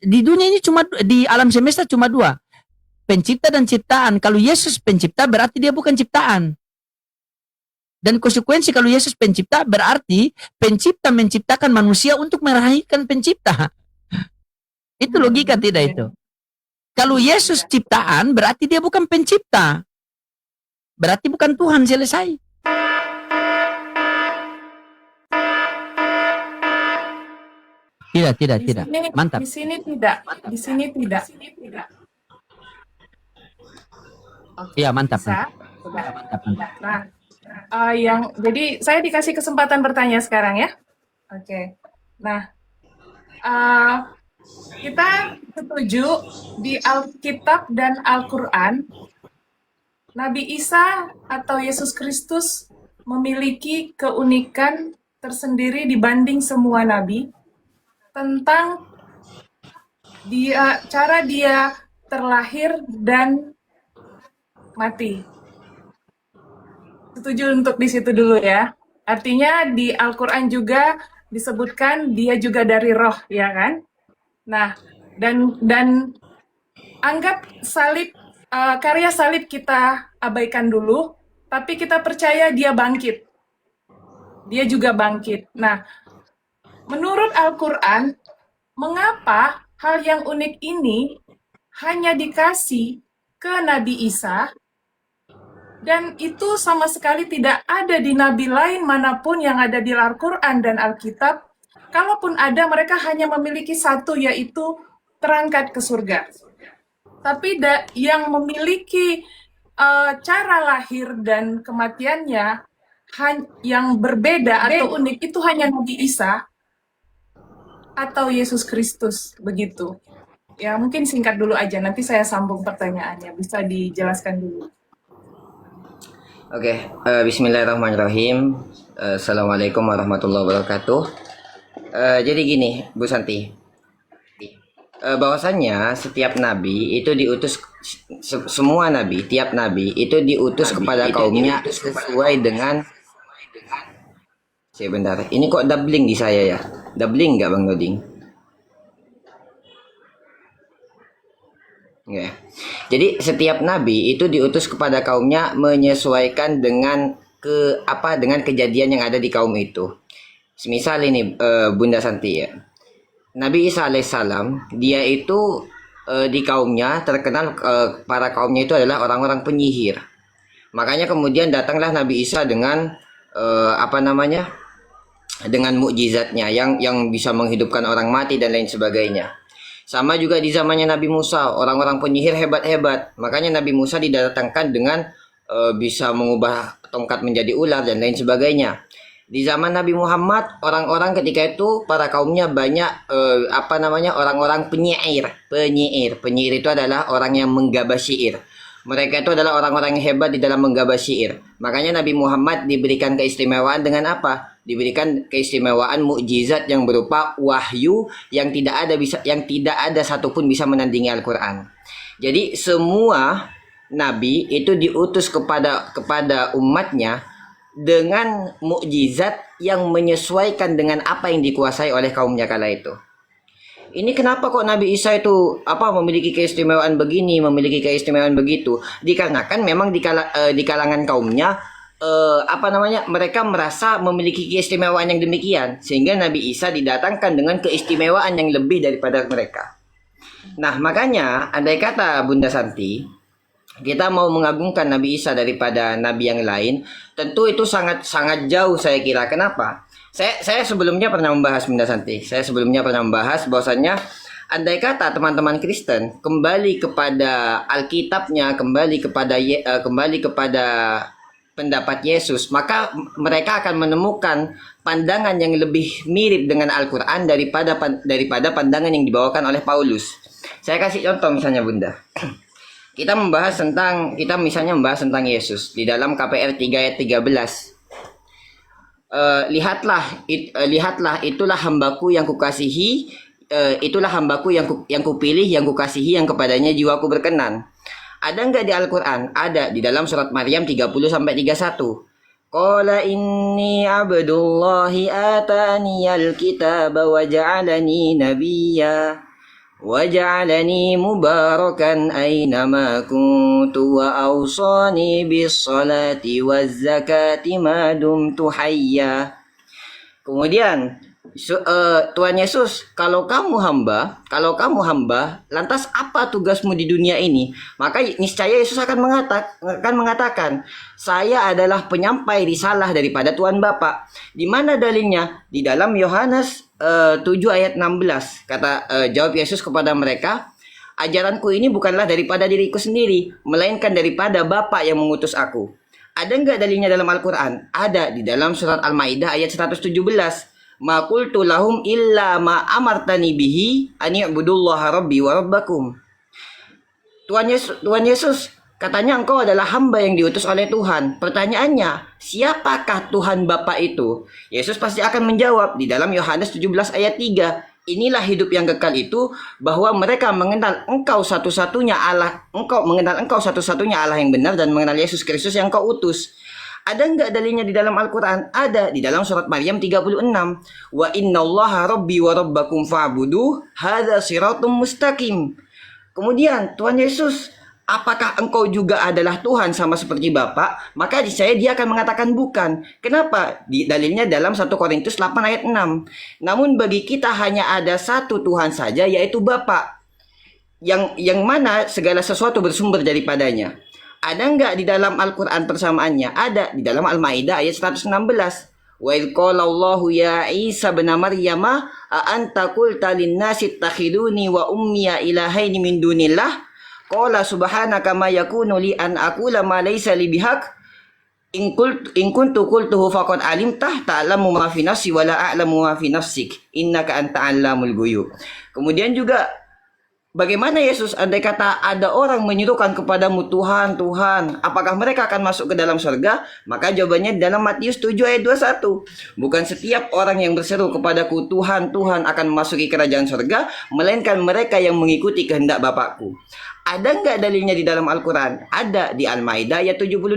di dunia ini cuma, di alam semesta cuma dua, pencipta dan ciptaan. Kalau Yesus pencipta berarti dia bukan ciptaan. Dan konsekuensi kalau Yesus pencipta berarti pencipta menciptakan manusia untuk melahirkan pencipta. Itu logika tidak itu? Kalau Yesus ciptaan berarti dia bukan pencipta. Berarti bukan Tuhan, selesai. Tidak. Mantap. Di sini tidak. Iya, mantap. Bisa? Mantap. Nah, jadi saya dikasih kesempatan bertanya sekarang ya. Oke. Nah, kita setuju di Alkitab dan Al-Quran, Nabi Isa atau Yesus Kristus memiliki keunikan tersendiri dibanding semua nabi tentang cara dia terlahir dan mati. Setuju untuk di situ dulu ya. Artinya di Al-Quran juga disebutkan dia juga dari roh, ya kan? Nah, dan anggap salib, karya salib kita abaikan dulu, tapi kita percaya dia bangkit. Dia juga bangkit. Nah, menurut Al-Quran, mengapa hal yang unik ini hanya dikasih ke Nabi Isa, dan itu sama sekali tidak ada di nabi lain manapun yang ada di Al-Quran dan Alkitab. Kalaupun ada, mereka hanya memiliki satu, yaitu terangkat ke surga. Tapi yang memiliki cara lahir dan kematiannya yang berbeda atau unik, itu hanya Nabi Isa atau Yesus Kristus, begitu. Ya, mungkin singkat dulu aja, nanti saya sambung pertanyaannya. Bisa dijelaskan dulu. Oke, bismillahirrahmanirrahim. Assalamualaikum warahmatullahi wabarakatuh. Jadi gini, Bu Santi. Bahwasannya setiap nabi itu diutus, semua nabi, tiap nabi itu diutus kepada kaumnya sesuai dengan. Sebentar, ini kok doubling di saya ya? Doubling nggak Bang Noding? Ya. Jadi setiap nabi itu diutus kepada kaumnya menyesuaikan dengan dengan kejadian yang ada di kaum itu. Semisal ini Bunda Santi ya. Nabi Isa alaihissalam, dia itu di kaumnya terkenal, para kaumnya itu adalah orang-orang penyihir. Makanya kemudian datanglah Nabi Isa dengan dengan mukjizatnya yang bisa menghidupkan orang mati dan lain sebagainya. Sama juga di zamannya Nabi Musa, orang-orang penyihir hebat-hebat. Makanya Nabi Musa didatangkan dengan bisa mengubah tongkat menjadi ular dan lain sebagainya. Di zaman Nabi Muhammad, orang-orang ketika itu para kaumnya banyak orang-orang penyair. Penyair itu adalah orang yang menggabah syair. Mereka itu adalah orang-orang yang hebat di dalam menggabah syair. Makanya Nabi Muhammad diberikan keistimewaan dengan apa? Diberikan keistimewaan mukjizat yang berupa wahyu yang tidak ada satupun bisa menandingi Al-Quran. Jadi semua nabi itu diutus kepada umatnya dengan mukjizat yang menyesuaikan dengan apa yang dikuasai oleh kaumnya kala itu. Ini kenapa kok Nabi Isa itu memiliki keistimewaan begini, memiliki keistimewaan begitu? Dikarenakan memang di kalangan kaumnya mereka merasa memiliki keistimewaan yang demikian, sehingga Nabi Isa didatangkan dengan keistimewaan yang lebih daripada mereka. Nah, makanya andai kata Bunda Santi, kita mau mengagungkan Nabi Isa daripada nabi yang lain, tentu itu sangat jauh saya kira. Kenapa? Saya sebelumnya pernah membahas, Bunda Santi. Saya sebelumnya pernah membahas bahwasannya andai kata teman-teman Kristen kembali kepada Alkitabnya, kembali kepada pendapat Yesus, maka mereka akan menemukan pandangan yang lebih mirip dengan Al-Quran daripada pandangan yang dibawakan oleh Paulus. Saya kasih contoh misalnya Bunda. Kita misalnya membahas tentang Yesus di dalam KPR 3 ayat 13. Lihatlah itulah hambaku yang kukasihi, itulah hambaku yang kupilih, yang kukasihi, yang kepadanya jiwaku berkenan. Ada enggak di Al-Quran? Ada di dalam surat Maryam 30-31. Qala inni abdullahi ataniyal kitaba wa ja'alani nabiyya وجعلني مباركا أينما كنت وأوصاني بالصلاة والزكاة ما دمت حيا. Kemudian Tuhan Yesus, kalau kamu hamba, lantas apa tugasmu di dunia ini? Maka niscaya Yesus akan mengatakan, saya adalah penyampai risalah daripada Tuhan Bapa. Di mana dalilnya? Di dalam Yohanes 7 ayat 16. Jawab Yesus kepada mereka, ajaranku ini bukanlah daripada diriku sendiri, melainkan daripada Bapa yang mengutus aku. Ada enggak dalilnya dalam Al-Quran? Ada di dalam surat Al-Maidah ayat 117. Ma qultu lahum illa ma amartani bihi an i'budullaha rabbi wa rabbakum. Tuhan Yesus, katanya engkau adalah hamba yang diutus oleh Tuhan. Pertanyaannya, siapakah Tuhan Bapa itu? Yesus pasti akan menjawab di dalam Yohanes 17 ayat 3. Inilah hidup yang kekal itu, bahwa mereka mengenal engkau satu-satunya Allah yang benar, dan mengenal Yesus Kristus yang kau utus. Ada enggak dalilnya di dalam Al-Quran? Ada di dalam surat Maryam 36. Wa innallaha rabbi wa rabbakum fa'buduh hadza siratum mustaqim. Kemudian Tuhan Yesus, apakah engkau juga adalah Tuhan sama seperti Bapa? Maka dia akan mengatakan bukan. Kenapa? Dalilnya dalam 1 Korintus 8 ayat 6. Namun bagi kita hanya ada satu Tuhan saja, yaitu Bapa, yang mana segala sesuatu bersumber daripadanya. Ada enggak di dalam Al-Quran persamaannya? Ada di dalam Al-Maidah ayat 116. Wa idh qala Allahu ya Isa bin Maryam a anta qulta lin-nasi ittakhiduni wa ummiya ilahaini min dunillah qala subhanaka ma yakunu li an aqula ma laysa li bihaq in kuntu qultuhu faqad alimtah ta'lamu ma fi nafsi wa la a'lamu ma fi nafsik innaka anta 'allamul ghuyub. Kemudian juga, bagaimana Yesus, andai kata ada orang menyerukan kepadamu Tuhan, Tuhan, apakah mereka akan masuk ke dalam surga? Maka jawabannya dalam Matius 7 ayat 21. Bukan setiap orang yang berseru kepadaku Tuhan, Tuhan akan memasuki kerajaan surga, melainkan mereka yang mengikuti kehendak Bapakku. Ada enggak dalilnya di dalam Al-Quran? Ada di Al-Maidah ayat 72.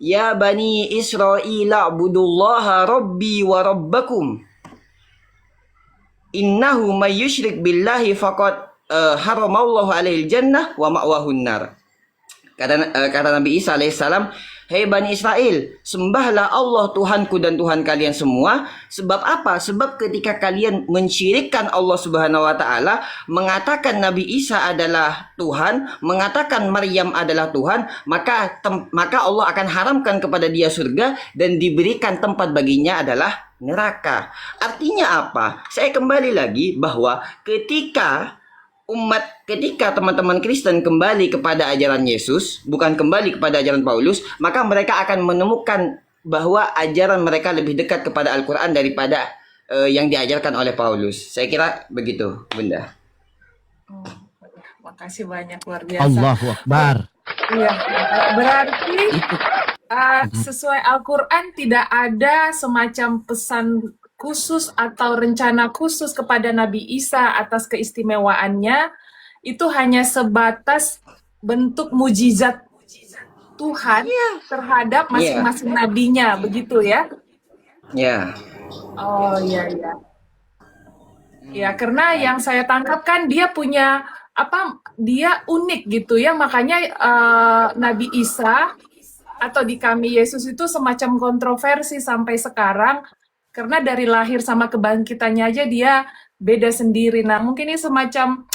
Ya Bani Israel a'budullaha rabbi wa rabbakum. Innahu may yusyrik billahi faqad haramallahu alaihil jannah wa ma'wahun nar. Kata Nabi Isa alaihissalam, hei Bani Israel, sembahlah Allah Tuhanku dan Tuhan kalian semua. Sebab apa? Sebab ketika kalian mensyirikkan Allah subhanahu wa ta'ala, mengatakan Nabi Isa adalah Tuhan, mengatakan Maryam adalah Tuhan, maka Allah akan haramkan kepada dia surga, dan diberikan tempat baginya adalah neraka. Artinya apa? Saya kembali lagi bahwa ketika teman-teman Kristen kembali kepada ajaran Yesus, bukan kembali kepada ajaran Paulus, maka mereka akan menemukan bahwa ajaran mereka lebih dekat kepada Al-Quran daripada yang diajarkan oleh Paulus. Saya kira begitu, Bunda. Oh, makasih banyak, luar biasa. Allahu Akbar. Iya, berarti sesuai Al-Quran tidak ada semacam pesan khusus atau rencana khusus kepada Nabi Isa atas keistimewaannya. Itu hanya sebatas bentuk mujizat Tuhan terhadap masing-masing nabinya, begitu ya? Ya. Oh iya. Ya, karena yang saya tangkap kan dia punya dia unik gitu ya, makanya Nabi Isa atau di kami Yesus itu semacam kontroversi sampai sekarang. Karena dari lahir sama kebangkitannya aja dia beda sendiri. Nah, mungkin ini semacam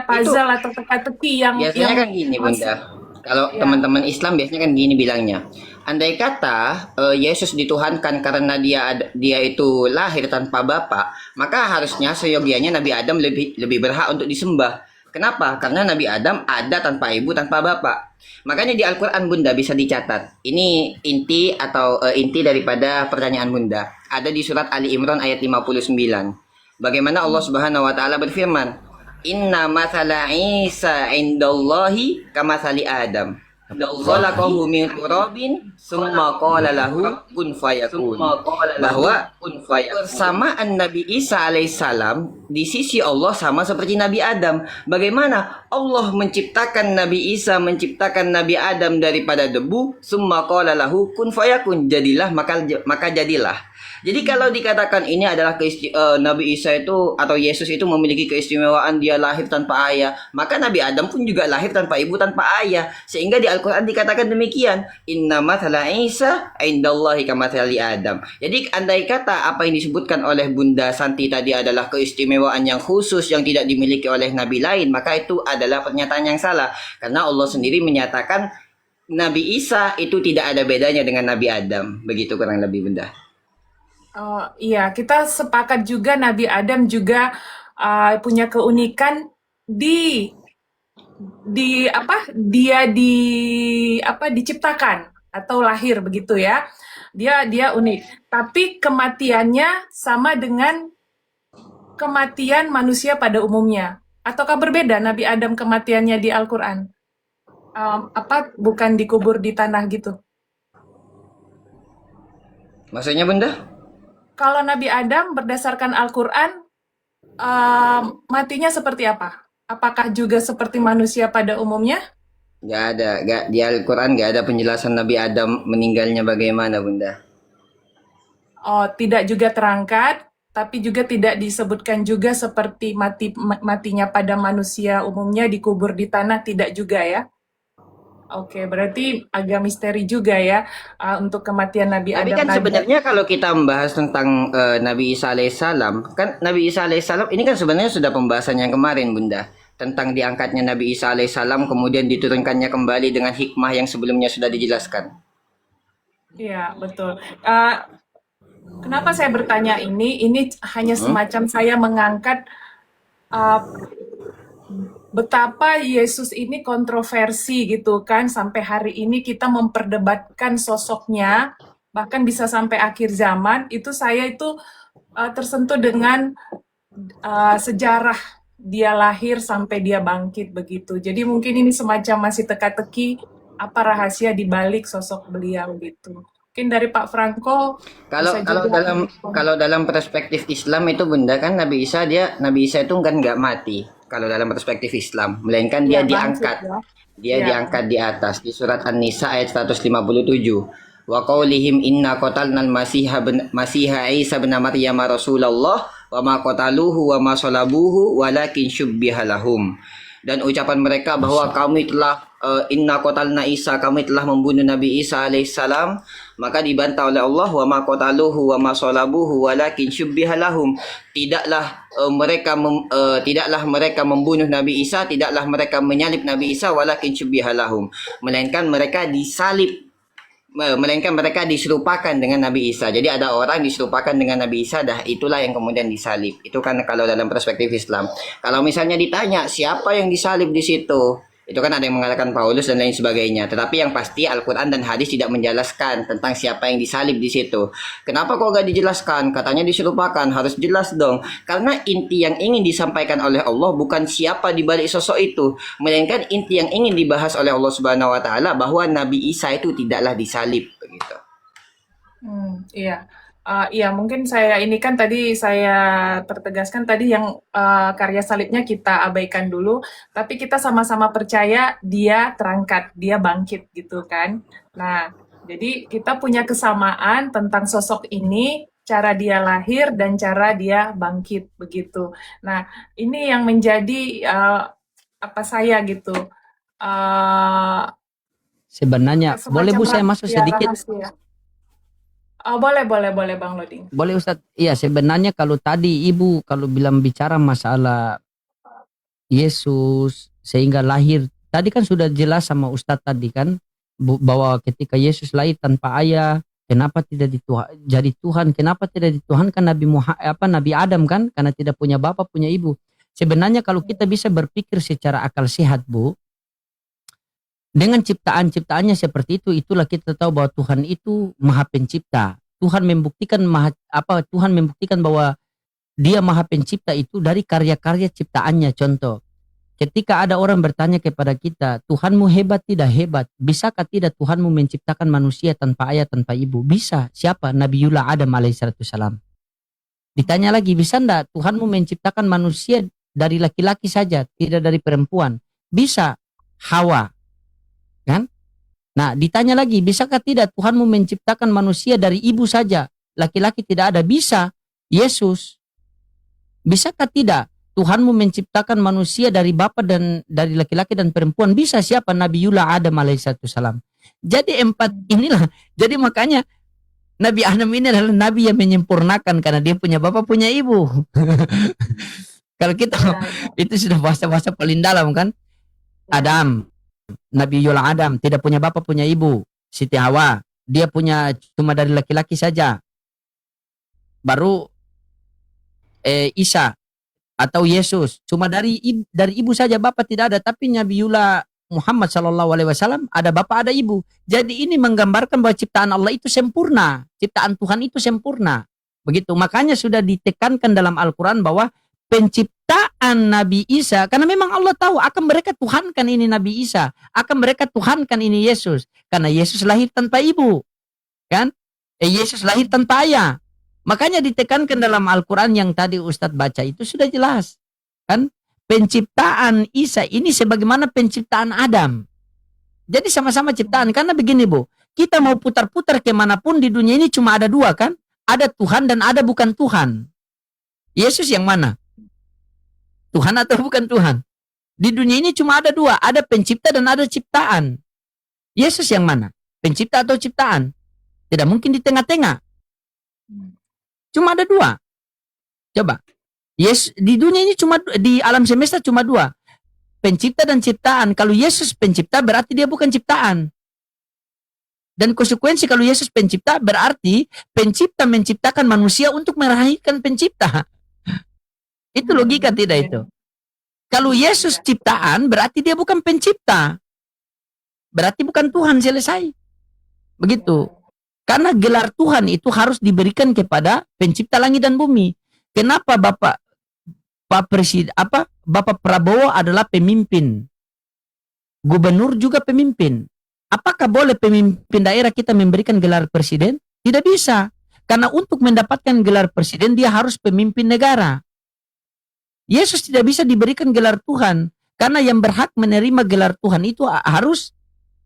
puzzle atau teka-teki yang biasanya kan gini, Bunda. Kalau teman-teman Islam biasanya kan gini bilangnya. Andai kata Yesus dituhankan karena dia itu lahir tanpa bapa, maka harusnya seyogianya Nabi Adam lebih berhak untuk disembah. Kenapa? Karena Nabi Adam ada tanpa ibu, tanpa bapak. Makanya di Al-Quran, Bunda, bisa dicatat. Ini inti daripada pertanyaan Bunda. Ada di surat Ali Imran ayat 59. Bagaimana Allah Subhanahu wa taala berfirman, "Inna mathala Isa indallahi kamathali Adam. Khalaqahu min turabin summa qala lahu kun fayakun." Bahwa persamaan Nabi Isa alaihissalam di sisi Allah sama seperti Nabi Adam. Bagaimana Allah menciptakan Nabi Isa, menciptakan Nabi Adam daripada debu, summa qala lahu kun fayakun, jadilah maka jadilah. Jadi kalau dikatakan ini adalah Nabi Isa itu atau Yesus itu memiliki keistimewaan dia lahir tanpa ayah, maka Nabi Adam pun juga lahir tanpa ibu tanpa ayah. Sehingga di Al-Qur'an dikatakan demikian, Inna mathala Isa indallahi kamathali Adam. Jadi andai kata apa yang disebutkan oleh Bunda Santi tadi adalah keistimewaan yang khusus yang tidak dimiliki oleh nabi lain, maka itu adalah pernyataan yang salah. Karena Allah sendiri menyatakan Nabi Isa itu tidak ada bedanya dengan Nabi Adam. Begitu kurang lebih, Bunda. Oh iya, kita sepakat juga Nabi Adam juga punya keunikan di apa? Dia diciptakan atau lahir begitu ya. Dia unik. Tapi kematiannya sama dengan kematian manusia pada umumnya. Ataukah berbeda Nabi Adam kematiannya di Al-Qur'an? Bukan dikubur di tanah gitu. Maksudnya, Bunda? Kalau Nabi Adam berdasarkan Al-Qur'an matinya seperti apa? Apakah juga seperti manusia pada umumnya? Di Al-Quran nggak ada penjelasan Nabi Adam meninggalnya bagaimana, Bunda. Oh, tidak juga terangkat, tapi juga tidak disebutkan juga seperti matinya pada manusia umumnya dikubur di tanah, tidak juga ya? Oke, berarti agak misteri juga ya untuk kematian Nabi Tapi Adam kan tadi. sebenarnya kalau kita membahas tentang Nabi Isa alaihissalam, kan Nabi Isa alaihissalam ini kan sebenarnya sudah pembahasan yang kemarin, Bunda, tentang diangkatnya Nabi Isa alaihissalam kemudian diturunkannya kembali dengan hikmah yang sebelumnya sudah dijelaskan. Iya, betul. Kenapa saya bertanya ini? Ini hanya semacam saya mengangkat betapa Yesus ini kontroversi gitu kan, sampai hari ini kita memperdebatkan sosoknya, bahkan bisa sampai akhir zaman. Itu saya itu tersentuh dengan sejarah dia lahir sampai dia bangkit begitu. Jadi mungkin ini semacam masih teka-teki apa rahasia di balik sosok beliau gitu. Mungkin dari Pak Franco Kalau bisa kalau juga. dalam perspektif Islam itu, Bunda, kan Nabi Isa itu kan nggak mati. Kalau dalam perspektif Islam, melainkan dia Iya, bangkit diangkat. ya. Dia Iya. diangkat di atas di surat An-Nisa ayat 157. Wa qaulihim inna qatalnal masiha Isa bin Maryam Rasulullah wa ma qataluhu wa ma salabuhu walakin syubbiha lahum. Dan ucapan mereka bahwa kami telah inna qatalna Isa, kami telah membunuh Nabi Isa alaihissalam, maka dibantah oleh Allah, wa ma qataluhu wa ma salabuhu walakin syubbiha lahum. Tidaklah mereka membunuh Nabi Isa, tidaklah mereka menyalib Nabi Isa, walakin syubbiha lahum, melainkan mereka diserupakan dengan Nabi Isa. Jadi ada orang diserupakan dengan Nabi Isa, itulah yang kemudian disalib. Itu kan kalau dalam perspektif Islam. Kalau misalnya ditanya siapa yang disalib di situ, itu kan ada yang mengatakan Paulus dan lain sebagainya. Tetapi yang pasti Al-Quran dan hadis tidak menjelaskan tentang siapa yang disalib di situ. Kenapa kok gak dijelaskan? Katanya diserupakan, harus jelas dong. Karena inti yang ingin disampaikan oleh Allah bukan siapa di balik sosok itu, melainkan inti yang ingin dibahas oleh Allah Subhanahu wa taala bahwa Nabi Isa itu tidaklah disalib begitu. Iya. Iya, mungkin ini kan tadi saya pertegaskan tadi yang karya salibnya kita abaikan dulu, tapi kita sama-sama percaya dia terangkat, dia bangkit gitu kan. Nah, jadi kita punya kesamaan tentang sosok ini, cara dia lahir dan cara dia bangkit begitu. Nah, ini yang menjadi saya gitu. Sebenarnya boleh Bu saya masuk sedikit? Rahasia. Boleh Bang Loding. Boleh Ustadz. Iya, sebenarnya kalau tadi Ibu kalau bilang bicara masalah Yesus sehingga lahir, tadi kan sudah jelas sama Ustadz tadi kan bahwa ketika Yesus lahir tanpa ayah, kenapa tidak jadi Tuhan? Kenapa tidak dituhankan Nabi Adam kan? Karena tidak punya bapak, punya ibu. Sebenarnya kalau kita bisa berpikir secara akal sehat, Bu, dengan ciptaan-ciptaannya seperti itu, itulah kita tahu bahwa Tuhan itu Maha Pencipta. Tuhan membuktikan bahwa Dia Maha Pencipta itu dari karya-karya ciptaannya. Contoh, ketika ada orang bertanya kepada kita, Tuhanmu hebat tidak hebat? Bisakah tidak Tuhanmu menciptakan manusia tanpa ayah, tanpa ibu? Bisa. Siapa? Nabiullah Adam alaihissalam. Ditanya lagi, bisa enggak Tuhanmu menciptakan manusia dari laki-laki saja, tidak dari perempuan? Bisa. Hawa. Kan? Nah, ditanya lagi, bisakah tidak Tuhanmu menciptakan manusia dari ibu saja? laki-laki tidak ada. Bisa. Yesus. Bisakah tidak? Tuhanmu menciptakan manusia dari bapa dan dari laki-laki dan perempuan. Bisa. Siapa? Nabiullah Adam alaihissalam. Jadi empat inilah. Jadi makanya Nabi Adam ini adalah nabi yang menyempurnakan karena dia punya bapak, punya ibu. Kalau kita itu sudah bahasa-bahasa paling dalam kan. Adam, Nabiullah Adam tidak punya bapak, punya ibu. Siti Hawa, dia punya cuma dari laki-laki saja. Baru Isa atau Yesus cuma dari ibu saja, bapak tidak ada. Tapi Nabiullah Muhammad SAW ada bapak, ada ibu. Jadi ini menggambarkan bahwa ciptaan Allah itu sempurna, ciptaan Tuhan itu sempurna. Begitu, makanya sudah ditekankan dalam Al-Quran bahwa penciptaan Nabi Isa, karena memang Allah tahu akan mereka tuhankan ini Nabi Isa, akan mereka tuhankan ini Yesus, karena Yesus lahir tanpa ibu, kan? Yesus lahir tanpa ayah. Makanya ditekankan dalam Al-Quran yang tadi Ustadz baca itu sudah jelas, kan? Penciptaan Isa ini sebagaimana penciptaan Adam. Jadi sama-sama ciptaan, karena begini Bu, kita mau putar-putar kemanapun di dunia ini cuma ada dua kan? Ada Tuhan dan ada bukan Tuhan. Yesus yang mana? Tuhan atau bukan Tuhan? Di dunia ini cuma ada dua, ada pencipta dan ada ciptaan. Yesus yang mana? Pencipta atau ciptaan? Tidak mungkin di tengah-tengah. Cuma ada dua. Coba. Yes, di dunia ini cuma, di alam semesta cuma dua. Pencipta dan ciptaan. Kalau Yesus pencipta berarti dia bukan ciptaan. Dan konsekuensi kalau Yesus pencipta berarti pencipta menciptakan manusia untuk melahirkan pencipta. Itu logika tidak itu? Kalau Yesus ciptaan berarti dia bukan pencipta. Berarti bukan Tuhan, selesai. Begitu. Karena gelar Tuhan itu harus diberikan kepada pencipta langit dan bumi. Kenapa Bapak Prabowo adalah pemimpin? Gubernur juga pemimpin. Apakah boleh pemimpin daerah kita memberikan gelar presiden? Tidak bisa. Karena untuk mendapatkan gelar presiden dia harus pemimpin negara. Yesus tidak bisa diberikan gelar Tuhan karena yang berhak menerima gelar Tuhan itu harus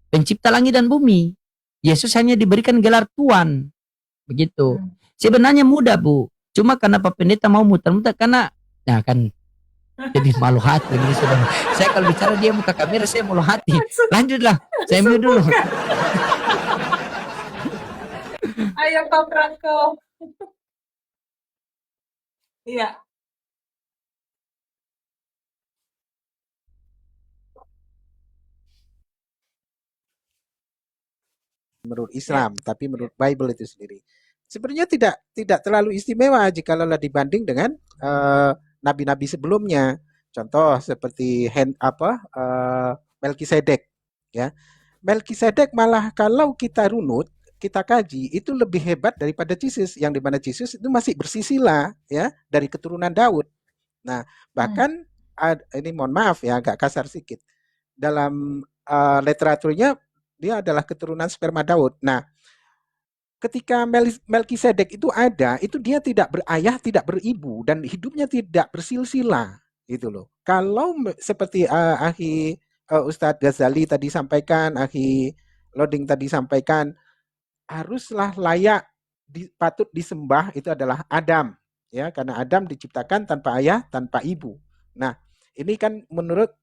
pencipta langit dan bumi. Yesus hanya diberikan gelar Tuhan. Begitu. Sebenarnya mudah Bu. Cuma karena Pak Pendeta mau muter-muter karena ya kan jadi malu hati. Saya kalau bicara dia buka kamera saya malu hati. Lanjutlah. Saya mute dulu. Ayo Pak Branko. Iya. Menurut Islam, tapi menurut Bible itu sendiri. Sebenarnya tidak terlalu istimewa jikalau dibanding dengan nabi-nabi sebelumnya. Contoh seperti Melkisedek, ya. Melkisedek malah kalau kita runut, kita kaji itu lebih hebat daripada Yesus, yang dimana Yesus itu masih bersisila, ya, dari keturunan Daud. Nah, bahkan ini mohon maaf ya agak kasar sedikit. Dalam literaturnya dia adalah keturunan sperma Daud. Nah, ketika Melkisedek itu ada, itu dia tidak berayah, tidak beribu, dan hidupnya tidak bersilsilah, gitu loh. Kalau seperti Ustadz Ghazali tadi sampaikan, Loding tadi sampaikan, haruslah layak, patut disembah itu adalah Adam, ya, karena Adam diciptakan tanpa ayah, tanpa ibu. Nah, ini kan menurut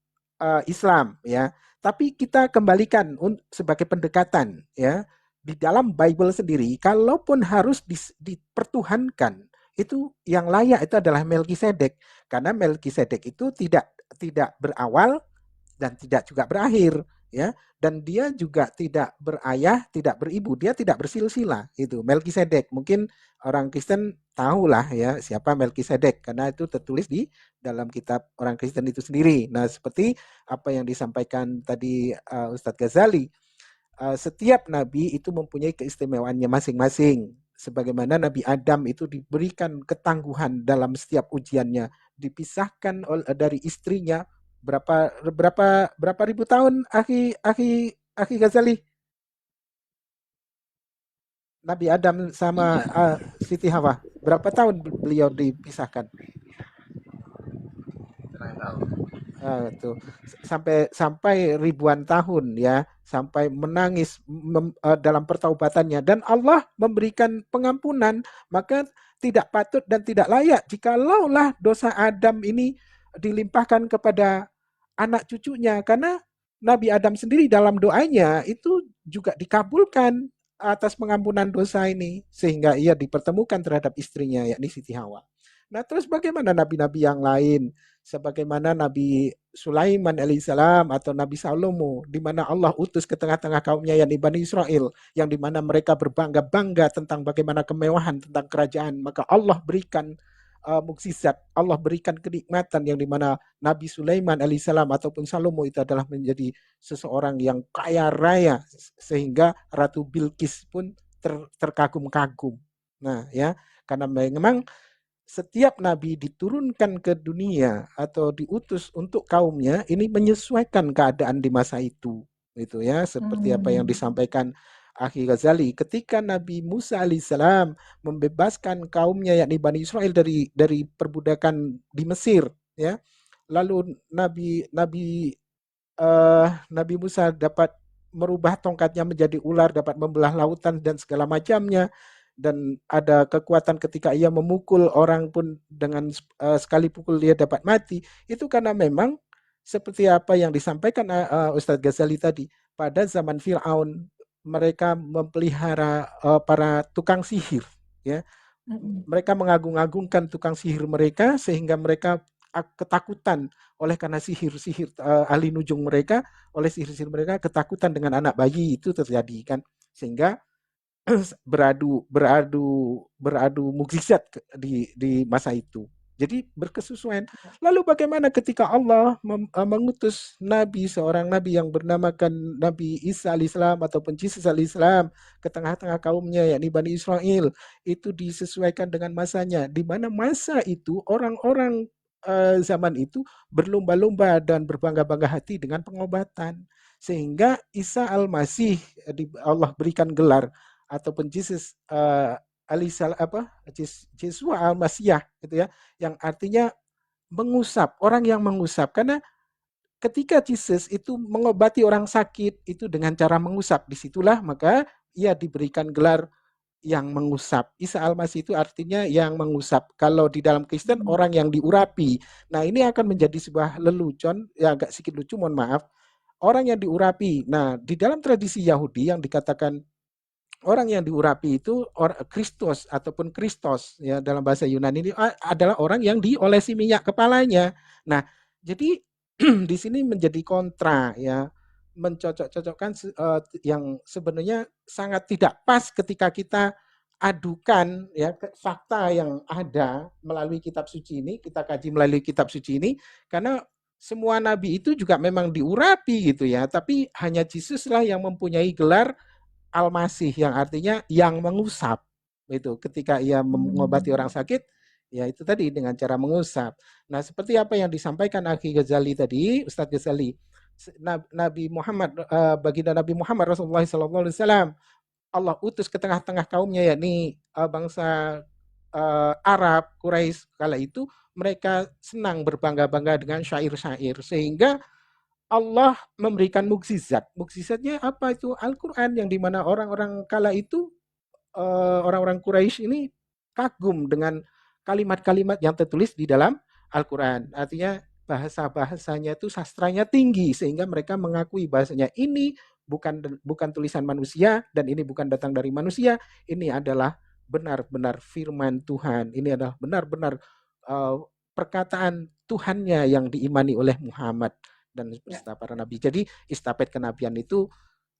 Islam, ya. Tapi kita kembalikan sebagai pendekatan, ya, di dalam Bible sendiri, kalaupun harus dipertuhankan, itu yang layak itu adalah Melkisedek, karena Melkisedek itu tidak berawal dan tidak juga berakhir, ya, dan dia juga tidak berayah, tidak beribu, dia tidak bersilsilah. Itu Melkisedek. Mungkin orang Kristen tahulah ya siapa Melkisedek karena itu tertulis di dalam kitab orang Kristen itu sendiri. Nah, seperti apa yang disampaikan tadi Ustadz Ghazali, setiap nabi itu mempunyai keistimewaannya masing-masing. Sebagaimana Nabi Adam itu diberikan ketangguhan dalam setiap ujiannya, dipisahkan dari istrinya berapa ribu tahun, Akhi Ghazali? Nabi Adam sama Siti Hawa, berapa tahun beliau dipisahkan? Tuh, sampai ribuan tahun, ya, sampai menangis dalam pertaubatannya, dan Allah memberikan pengampunan, maka tidak patut dan tidak layak jikalaulah dosa Adam ini dilimpahkan kepada anak cucunya, karena Nabi Adam sendiri dalam doanya itu juga dikabulkan atas pengampunan dosa ini, sehingga ia dipertemukan terhadap istrinya, yakni Siti Hawa. Nah, terus bagaimana nabi-nabi yang lain? Sebagaimana Nabi Sulaiman alaihissalam atau Nabi Salomo, di mana Allah utus ke tengah-tengah kaumnya, yakni Bani Israel, yang di mana mereka berbangga-bangga tentang bagaimana kemewahan tentang kerajaan, maka Allah berikan mukjizat, Allah berikan kenikmatan, yang di mana Nabi Sulaiman alaihissalam ataupun Salomo itu adalah menjadi seseorang yang kaya raya, sehingga Ratu Bilqis pun terkagum-kagum. Nah, ya, karena memang setiap nabi diturunkan ke dunia atau diutus untuk kaumnya ini menyesuaikan keadaan di masa itu, gitu ya, seperti apa yang disampaikan Akhi Ghazali ketika Nabi Musa alaihissalam membebaskan kaumnya, yakni Bani Israel dari perbudakan di Mesir, ya. Lalu Nabi Musa dapat merubah tongkatnya menjadi ular, dapat membelah lautan dan segala macamnya, dan ada kekuatan ketika ia memukul orang pun dengan sekali pukul dia dapat mati. Itu karena memang seperti apa yang disampaikan Ustadz Ghazali tadi, pada zaman Fir'aun mereka memelihara para tukang sihir, ya. Mereka mengagung-agungkan tukang sihir mereka, sehingga mereka ketakutan oleh karena sihir-sihir ahli nujung mereka, oleh sihir-sihir mereka ketakutan dengan anak bayi itu terjadi kan, sehingga beradu mukjizat di masa itu. Jadi berkesesuaian. Lalu bagaimana ketika Allah mengutus nabi, seorang nabi yang bernamakan Nabi Isa alaihissalam ataupun Jesus alaihissalam ke tengah-tengah kaumnya, yakni Bani Israel, itu disesuaikan dengan masanya, di mana masa itu orang-orang zaman itu berlomba-lomba dan berbangga-bangga hati dengan pengobatan, sehingga Isa al-Masih Allah berikan gelar, ataupun Jesus Yesua al-Masiyah, gitu ya, yang artinya mengusap, orang yang mengusap, karena ketika Jesus itu mengobati orang sakit itu dengan cara mengusap, disitulah maka ia diberikan gelar yang mengusap. Isa al-Masih itu artinya yang mengusap. Kalau di dalam Kristen orang yang diurapi. Nah, ini akan menjadi sebuah lelucon, ya agak sedikit lucu, mohon maaf. Orang yang diurapi. Nah, di dalam tradisi Yahudi yang dikatakan orang yang diurapi itu Kristus ataupun Kristos, ya, dalam bahasa Yunani ini adalah orang yang diolesi minyak kepalanya. Nah, jadi di sini menjadi kontra, ya, mencocok-cocokkan yang sebenarnya sangat tidak pas ketika kita adukan, ya, fakta yang ada melalui kitab suci ini, kita kaji melalui kitab suci ini, karena semua nabi itu juga memang diurapi, gitu ya, tapi hanya Yesus lah yang mempunyai gelar Al-Masih, yang artinya yang mengusap. Itu ketika ia mengobati orang sakit, ya itu tadi dengan cara mengusap. Nah, seperti apa yang disampaikan Akhi Ghazali tadi, Ustadz Ghazali, Nabi Muhammad, baginda Nabi Muhammad Rasulullah SAW, Allah utus ke tengah-tengah kaumnya, yakni bangsa Arab, Quraisy kala itu, mereka senang berbangga-bangga dengan syair-syair, sehingga Allah memberikan mukjizat. Mukjizatnya apa itu? Al-Quran, yang dimana orang-orang kala itu, orang-orang Quraisy ini kagum dengan kalimat-kalimat yang tertulis di dalam Al-Quran. Artinya bahasa-bahasanya itu sastranya tinggi, sehingga mereka mengakui bahasanya ini bukan tulisan manusia, dan ini bukan datang dari manusia, ini adalah benar-benar firman Tuhan, ini adalah benar-benar perkataan Tuhannya yang diimani oleh Muhammad dan beserta para nabi. Jadi istafet kenabian itu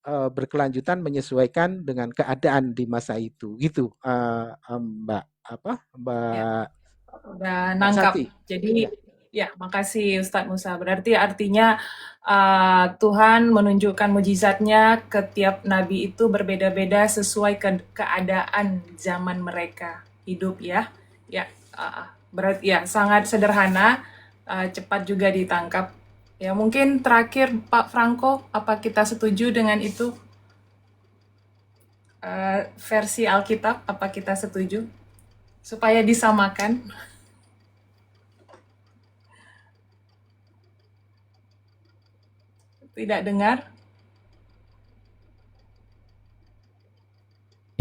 berkelanjutan menyesuaikan dengan keadaan di masa itu, gitu, Mbak Udah nangkap. Santi. Jadi ya, makasih Ustadz Musa. Berarti artinya Tuhan menunjukkan mujizatnya ke tiap nabi itu berbeda-beda sesuai keadaan zaman mereka hidup, ya. Ya, berarti ya sangat sederhana, cepat juga ditangkap. Ya, mungkin terakhir Pak Franco, apa kita setuju dengan itu? Versi Alkitab, apa kita setuju? Supaya disamakan. Tidak dengar?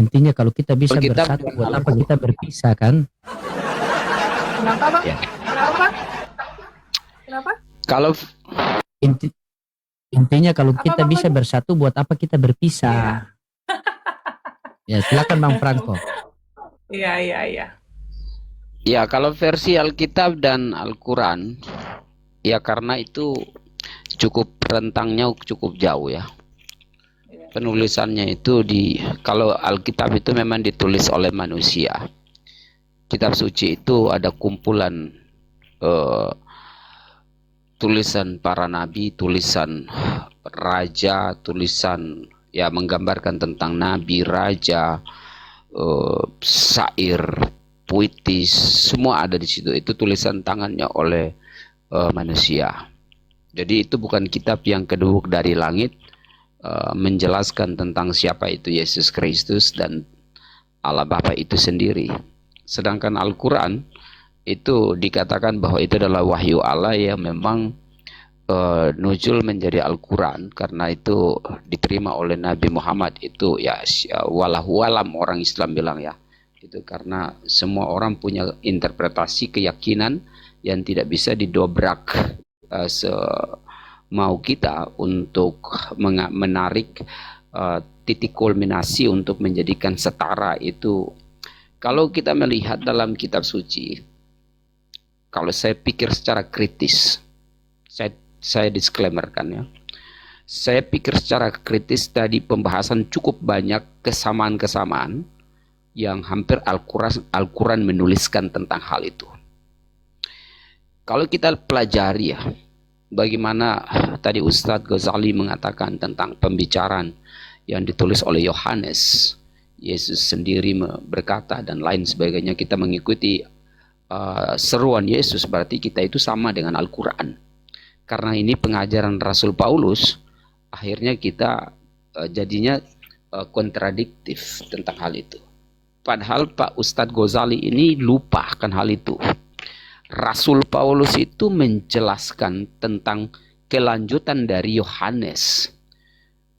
Intinya kalau kita bisa Alkitab bersatu, dan buat apa Al-Quran. kita berpisah kan? Kenapa Bang? Ya. Kenapa Bang? Kenapa? Kalau Inti, intinya kalau Apa kita Bang bisa tadi? bersatu, buat apa kita berpisah? Ya silakan Bang Franco. Iya, iya, iya. ya kalau versi Alkitab dan Al-Quran, ya karena itu cukup rentangnya cukup jauh ya. Penulisannya itu kalau Alkitab itu memang ditulis oleh manusia. Kitab suci itu ada kumpulan eh, tulisan para nabi, tulisan raja, tulisan ya menggambarkan tentang nabi, raja, syair, puitis, semua ada di situ. Itu tulisan tangannya oleh manusia. Jadi itu bukan kitab yang kedua dari langit menjelaskan tentang siapa itu Yesus Kristus dan Allah Bapa itu sendiri. Sedangkan Al-Quran itu dikatakan bahwa itu adalah wahyu Allah yang memang nuzul menjadi Al-Quran, karena itu diterima oleh Nabi Muhammad. Itu ya walahu alam orang Islam bilang ya, itu karena semua orang punya interpretasi keyakinan yang tidak bisa didobrak mau kita untuk menarik titik kulminasi untuk menjadikan setara itu. Kalau kita melihat dalam kitab suci, kalau saya pikir secara kritis, saya disclaimerkan ya, saya pikir secara kritis tadi pembahasan cukup banyak kesamaan-kesamaan yang hampir Al-Quran menuliskan tentang hal itu. Kalau kita pelajari ya, bagaimana tadi Ustadz Ghazali mengatakan tentang pembicaraan yang ditulis oleh Yohanes, Yesus sendiri berkata dan lain sebagainya, kita mengikuti seruan Yesus, berarti kita itu sama dengan Al-Quran. Karena ini pengajaran Rasul Paulus, akhirnya kita jadinya kontradiktif tentang hal itu. Padahal Pak Ustadz Ghazali ini lupa akan hal itu. Rasul Paulus itu menjelaskan tentang kelanjutan dari Yohanes.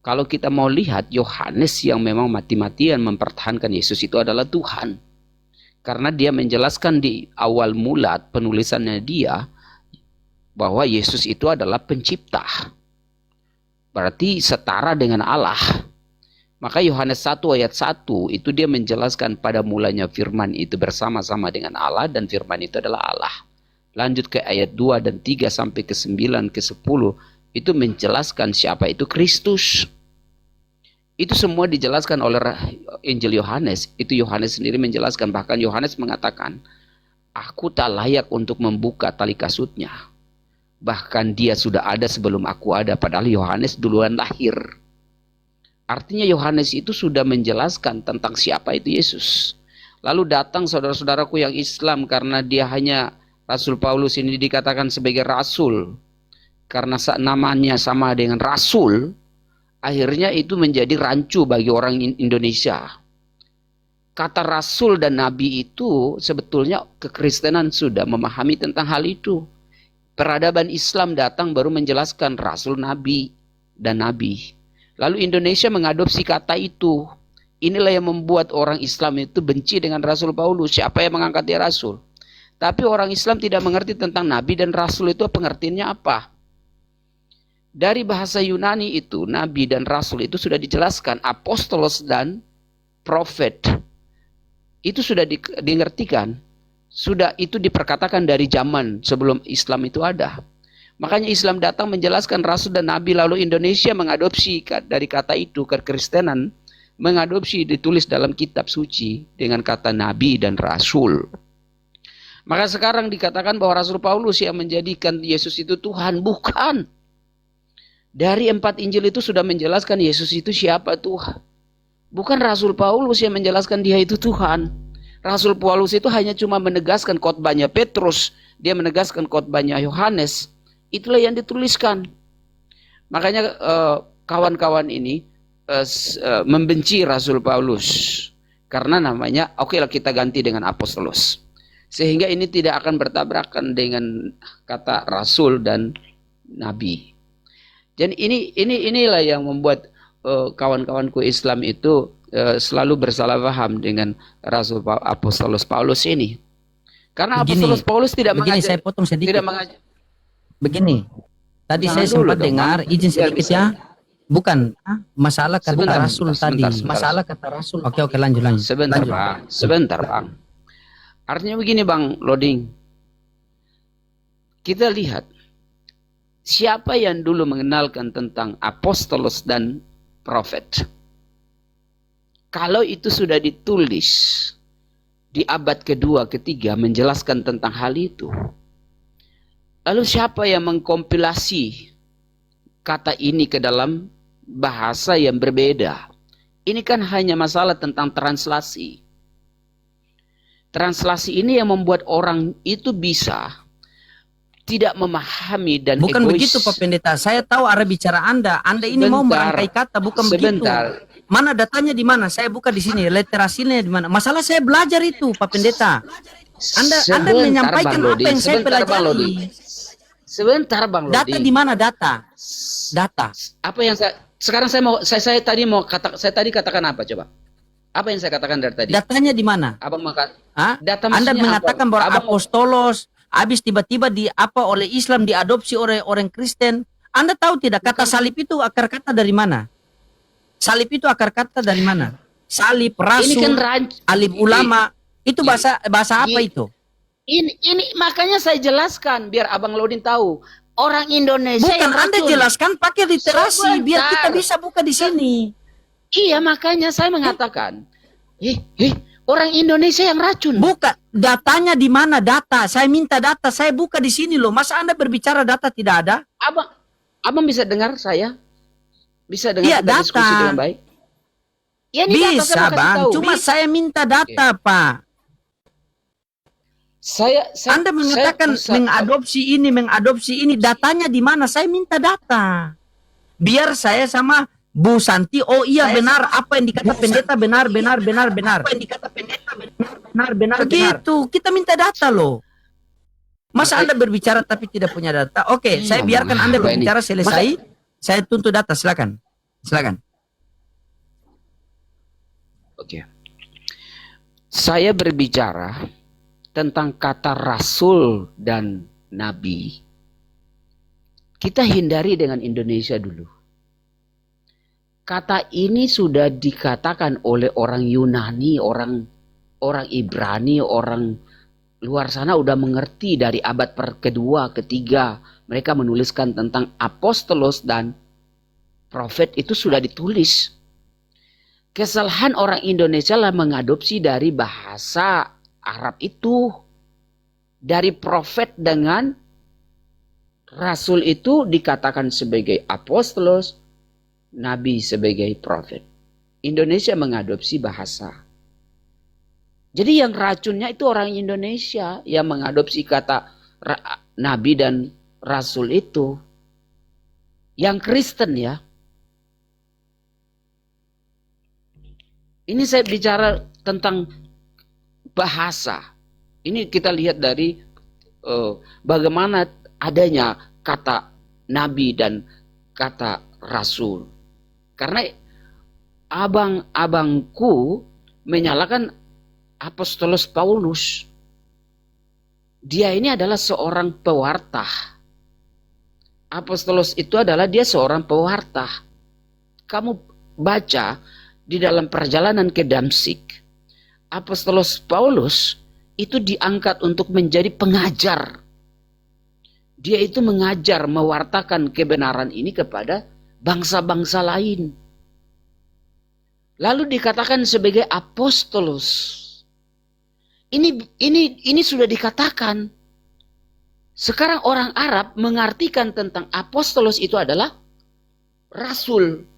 Kalau kita mau lihat, Yohanes yang memang mati-matian mempertahankan Yesus itu adalah Tuhan. Karena dia menjelaskan di awal mula penulisannya dia bahwa Yesus itu adalah pencipta. Berarti setara dengan Allah. Maka Yohanes 1 ayat 1 itu dia menjelaskan pada mulanya firman itu bersama-sama dengan Allah dan firman itu adalah Allah. Lanjut ke ayat 2 dan 3 sampai ke 9 ke 10 itu menjelaskan siapa itu Kristus. Itu semua dijelaskan oleh Injil Yohanes. Itu Yohanes sendiri menjelaskan, bahkan Yohanes mengatakan, aku tak layak untuk membuka tali kasutnya. Bahkan dia sudah ada sebelum aku ada, padahal Yohanes duluan lahir. Artinya Yohanes itu sudah menjelaskan tentang siapa itu Yesus. Lalu datang saudara-saudaraku yang Islam, karena dia hanya Rasul Paulus ini dikatakan sebagai rasul, karena namanya sama dengan rasul, akhirnya itu menjadi rancu bagi orang Indonesia. Kata rasul dan nabi itu sebetulnya kekristenan sudah memahami tentang hal itu. Peradaban Islam datang baru menjelaskan rasul, nabi, dan nabi. Lalu Indonesia mengadopsi kata itu. Inilah yang membuat orang Islam itu benci dengan Rasul Paulus. Siapa yang mengangkat dia rasul? Tapi orang Islam tidak mengerti tentang nabi dan rasul itu pengertiannya apa. Dari bahasa Yunani itu, nabi dan rasul itu sudah dijelaskan. Apostolos dan prophet. Itu sudah dimengertikan. Sudah itu diperkatakan dari zaman sebelum Islam itu ada. Makanya Islam datang menjelaskan rasul dan nabi, lalu Indonesia mengadopsi dari kata itu, kekristenan mengadopsi ditulis dalam kitab suci dengan kata nabi dan rasul. Maka sekarang dikatakan bahwa Rasul Paulus yang menjadikan Yesus itu Tuhan. Bukan. Dari 4 Injil itu sudah menjelaskan Yesus itu siapa Tuhan. Bukan Rasul Paulus yang menjelaskan dia itu Tuhan. Rasul Paulus itu hanya cuma menegaskan khotbahnya Petrus, dia menegaskan khotbahnya Yohanes. Itulah yang dituliskan. Makanya kawan-kawan ini membenci Rasul Paulus karena namanya oke lah kita ganti dengan apostolos. Sehingga ini tidak akan bertabrakan dengan kata rasul dan nabi. Dan inilah yang membuat kawan-kawanku Islam itu selalu bersalah paham dengan Rasul Apostolos Paulus ini. Karena Begini, Apostolos Paulus tidak begini mengajar, saya potong sedikit. tidak mengajar. Begini, tadi Jangan saya dulu sempat dong, dengar, Bang. izin Biar sedikit bisa. ya. Bukan, masalah kata Sebentar, Rasul tadi. sebentar. Masalah kata Rasul. Oke, lanjut. Sebentar, Lanjut. Bang. Sebentar, Bang. Artinya begini, Bang Loading. Kita lihat siapa yang dulu mengenalkan tentang apostolos dan profet. Kalau itu sudah ditulis di abad kedua, ketiga menjelaskan tentang hal itu. Lalu siapa yang mengkompilasi kata ini ke dalam bahasa yang berbeda? Ini kan hanya masalah tentang translasi. Translasi ini yang membuat orang itu bisa tidak memahami dan Bukan egois. begitu Pak Pendeta, saya tahu arah bicara Anda. Anda ini mau Sebentar. merangkai kata, bukan Sebentar. begitu. Mana datanya di mana? Saya buka di sini, literasinya di mana? Masalah saya belajar itu, Pak Pendeta. Anda Sebentar, menyampaikan Bang apa Lodi. yang saya Sebentar, Bang Lodi. pelajari. Sebentar, Bang Lodi. Data di mana data? Data. Apa yang sekarang saya tadi katakan apa coba? Apa yang saya katakan dari tadi? Datanya di mana? Abang Hah? data Anda maksudnya mengatakan apa? bahwa Abang mau- apostolos habis tiba-tiba oleh Islam diadopsi oleh orang Kristen. Anda tahu tidak kata salib itu akar kata dari mana? Salib itu akar kata dari mana? Salib, ini kan rasul, alif ulama. Itu bahasa apa Ini- itu? Ini makanya saya jelaskan biar Abang Lodin tahu. Orang Indonesia Bukan yang Anda racun. jelaskan pakai literasi biar Sebentar. kita bisa buka di sini. Iya, makanya saya mengatakan, orang Indonesia yang racun. Bukan datanya di mana data? Saya minta data, saya buka di sini loh. Masa Anda berbicara data tidak ada? Abang bisa dengar saya? Bisa dengar Iya, kita data. diskusi dengan baik? Ya, ini data saya Bisa mau kasih Bang, tahu. cuma saya minta data Pak. Anda mengatakan mengadopsi ini, datanya di mana? Saya minta data. Biar saya sama Bu Santi, oh iya benar apa yang dikata pendeta benar. Apa yang dikata pendeta benar. Begitu, kita minta data loh. Masa Anda berbicara tapi tidak punya data? Oke, saya biarkan Anda berbicara selesai. Saya tuntut data, silakan. Oke. Saya berbicara tentang kata rasul dan nabi. Kita hindari dengan Indonesia dulu. Kata ini sudah dikatakan oleh orang Yunani, orang Ibrani, orang luar sana udah mengerti dari abad kedua, ketiga. Mereka menuliskan tentang apostolos dan profet itu sudah ditulis. Kesalahan orang Indonesia lah mengadopsi dari bahasa Arab itu. Dari profet dengan rasul itu dikatakan sebagai apostolos, nabi sebagai profet. Indonesia mengadopsi bahasa. Jadi yang racunnya itu orang Indonesia yang mengadopsi kata nabi dan rasul itu. Yang Kristen ya. Ini saya bicara tentang bahasa. Ini kita lihat dari bagaimana adanya kata nabi dan kata rasul. Karena abang-abangku menyalahkan Apostolos Paulus. Dia ini adalah seorang pewarta. Apostolos itu adalah dia seorang pewarta. Kamu baca di dalam perjalanan ke Damsik, Apostolos Paulus itu diangkat untuk menjadi pengajar. Dia itu mengajar, mewartakan kebenaran ini kepada bangsa-bangsa lain. Lalu dikatakan sebagai apostolos. Ini sudah dikatakan. Sekarang orang Arab mengartikan tentang apostolos itu adalah rasul.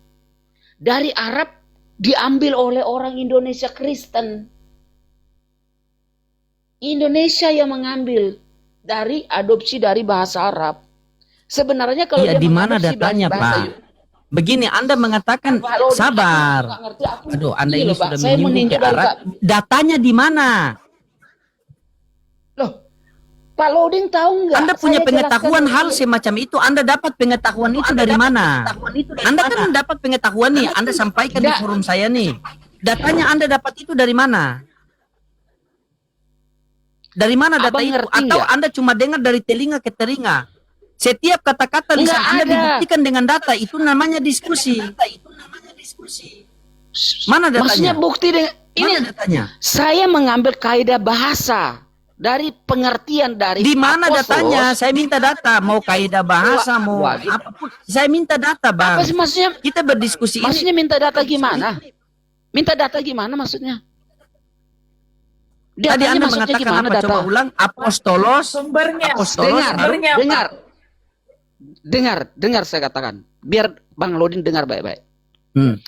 Dari Arab diambil oleh orang Indonesia Kristen. Indonesia yang mengambil dari adopsi dari bahasa Arab. Sebenarnya kalau Iya, dia di mana mengadopsi datanya, bahasa Pak? Begini, Anda mengatakan Pak Lodi, sabar. aku nggak ngerti, aku Aduh, Anda ini ini loh, Pak, sudah saya menyinggung meninjau ke dari arah. Datanya di mana? Loh, Pak Loding tahu nggak? Anda punya Saya pengetahuan jelaskan hal dulu. semacam itu. Anda dapat pengetahuan itu dari mana? Anda kan dapat pengetahuan nih. Anda sampaikan di Enggak. forum saya nih. Datanya Anda dapat itu dari mana? Dari mana data Abang itu? ngerti Atau nggak? Anda cuma dengar dari telinga ke telinga? Setiap kata-kata lisan Nggak Anda ada. dibuktikan dengan data, itu namanya diskusi. Mana Maksudnya datanya? bukti dengan ini Mana datanya? saya mengambil kaidah bahasa dari pengertian dari Di mana Apostolos. datanya? Saya minta data. Mau kaidah bahasa, mau Wah, gitu. apapun. Saya minta data, Apa Bang. sih maksudnya? Kita berdiskusi ini. Maksudnya minta data gimana? Minta data gimana maksudnya? Tadi Datanya Anda maksudnya mengatakan gimana apa? data? Coba ulang. Apostolos. Sumbernya. Apostolos. Dengar, Sumbernya apa? dengar saya katakan. Biar Bang Lodin dengar baik-baik. Hmm.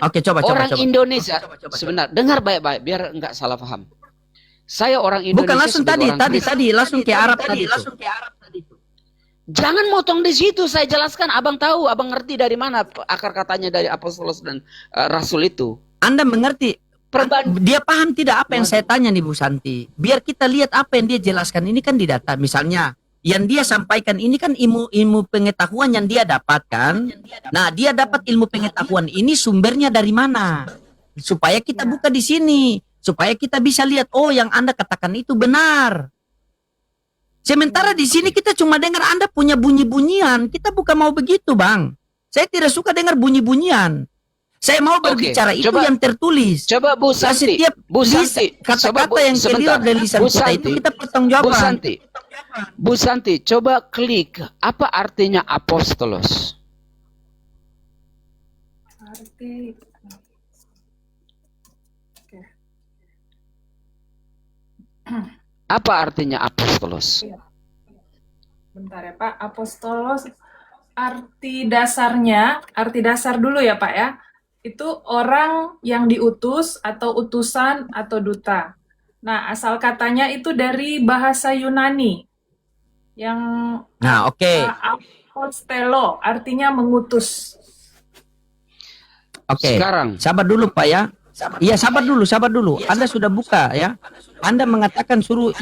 Oke, coba. Orang Indonesia, Coba. sebentar, dengar baik-baik biar enggak salah paham. Saya orang Indonesia Bukan langsung sebagai orang Kristen. tadi langsung ke Arab tadi itu. Jangan motong di situ, saya jelaskan. Abang tahu, abang ngerti dari mana akar katanya dari apostolos dan rasul itu. Anda mengerti? Dia paham tidak apa yang saya tanya nih Bu Santi? Biar kita lihat apa yang dia jelaskan. Ini kan di data. Misalnya, yang dia sampaikan ini kan ilmu pengetahuan yang dia dapatkan. Nah, dia dapat ilmu pengetahuan ini sumbernya dari mana? Supaya kita buka di sini. Supaya kita bisa lihat, oh yang Anda katakan itu benar. Sementara di sini kita cuma dengar Anda punya bunyi-bunyian. Kita bukan mau begitu, Bang. Saya tidak suka dengar bunyi-bunyian. Saya mau berbicara itu coba- yang tertulis. Coba Bu Santi, Setiap Bu Santi, kata-kata yang sebentar. keluar dari lisan Bu kita itu Santi, kita Bu pertanggungjawaban. Santi, Bu Santi, coba klik apa artinya apostolos? Arti. Oke. Apa artinya apostolos? Bentar ya Pak. Apostolos arti dasar dulu ya Pak ya. Itu orang yang diutus atau utusan atau duta. Nah, asal katanya itu dari bahasa Yunani. Yang Nah, oke. apostelo artinya mengutus. Oke. Sekarang, Sabar dulu, Pak ya. Iya, sabar dulu. Anda sudah buka ya. Anda mengatakan suruh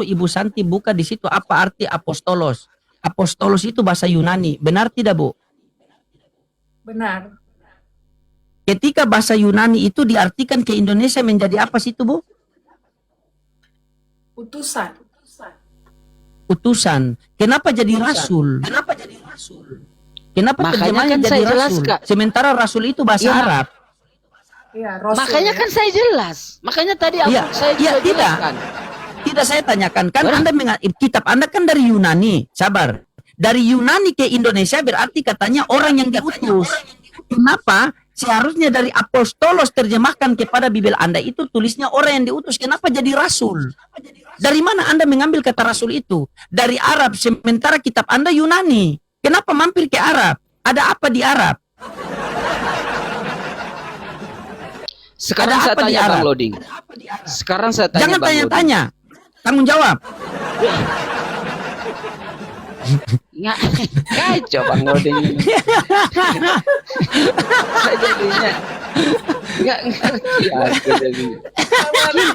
Ibu Santi buka di situ apa arti apostolos. Apostolos itu bahasa Yunani. Benar tidak, Bu? Benar. Ketika bahasa Yunani itu diartikan ke Indonesia menjadi apa sih itu, Bu? Utusan. Utusan. Kenapa jadi rasul? Kenapa Makanya terjemahannya kan jadi saya rasul? jelaskan. Sementara rasul itu bahasa Iya. Arab. Iya, rasul. makanya ya. kan saya jelas. Makanya tadi Iya, saya iya, juga tidak. jelaskan. Tidak, saya tanyakan. Kan Benar. kitab Anda kan dari Yunani. Sabar. Dari Yunani ke Indonesia berarti katanya orang yang diutus. Kenapa? Seharusnya dari apostolos terjemahkan kepada Bibel Anda itu tulisnya orang yang diutus. Kenapa jadi rasul? Dari mana Anda mengambil kata rasul itu? Dari Arab, sementara kitab Anda Yunani. Kenapa mampir ke Arab? Ada apa di Arab? Sekarang Ada saya apa di tanya Bang Arab? Loding. Sekarang saya tanya Jangan Bang Loding. tanya-tanya. Tanggung jawab. Nggak, kacau Bang Loding ini. Saya jadinya nggak ngerti aku jadinya.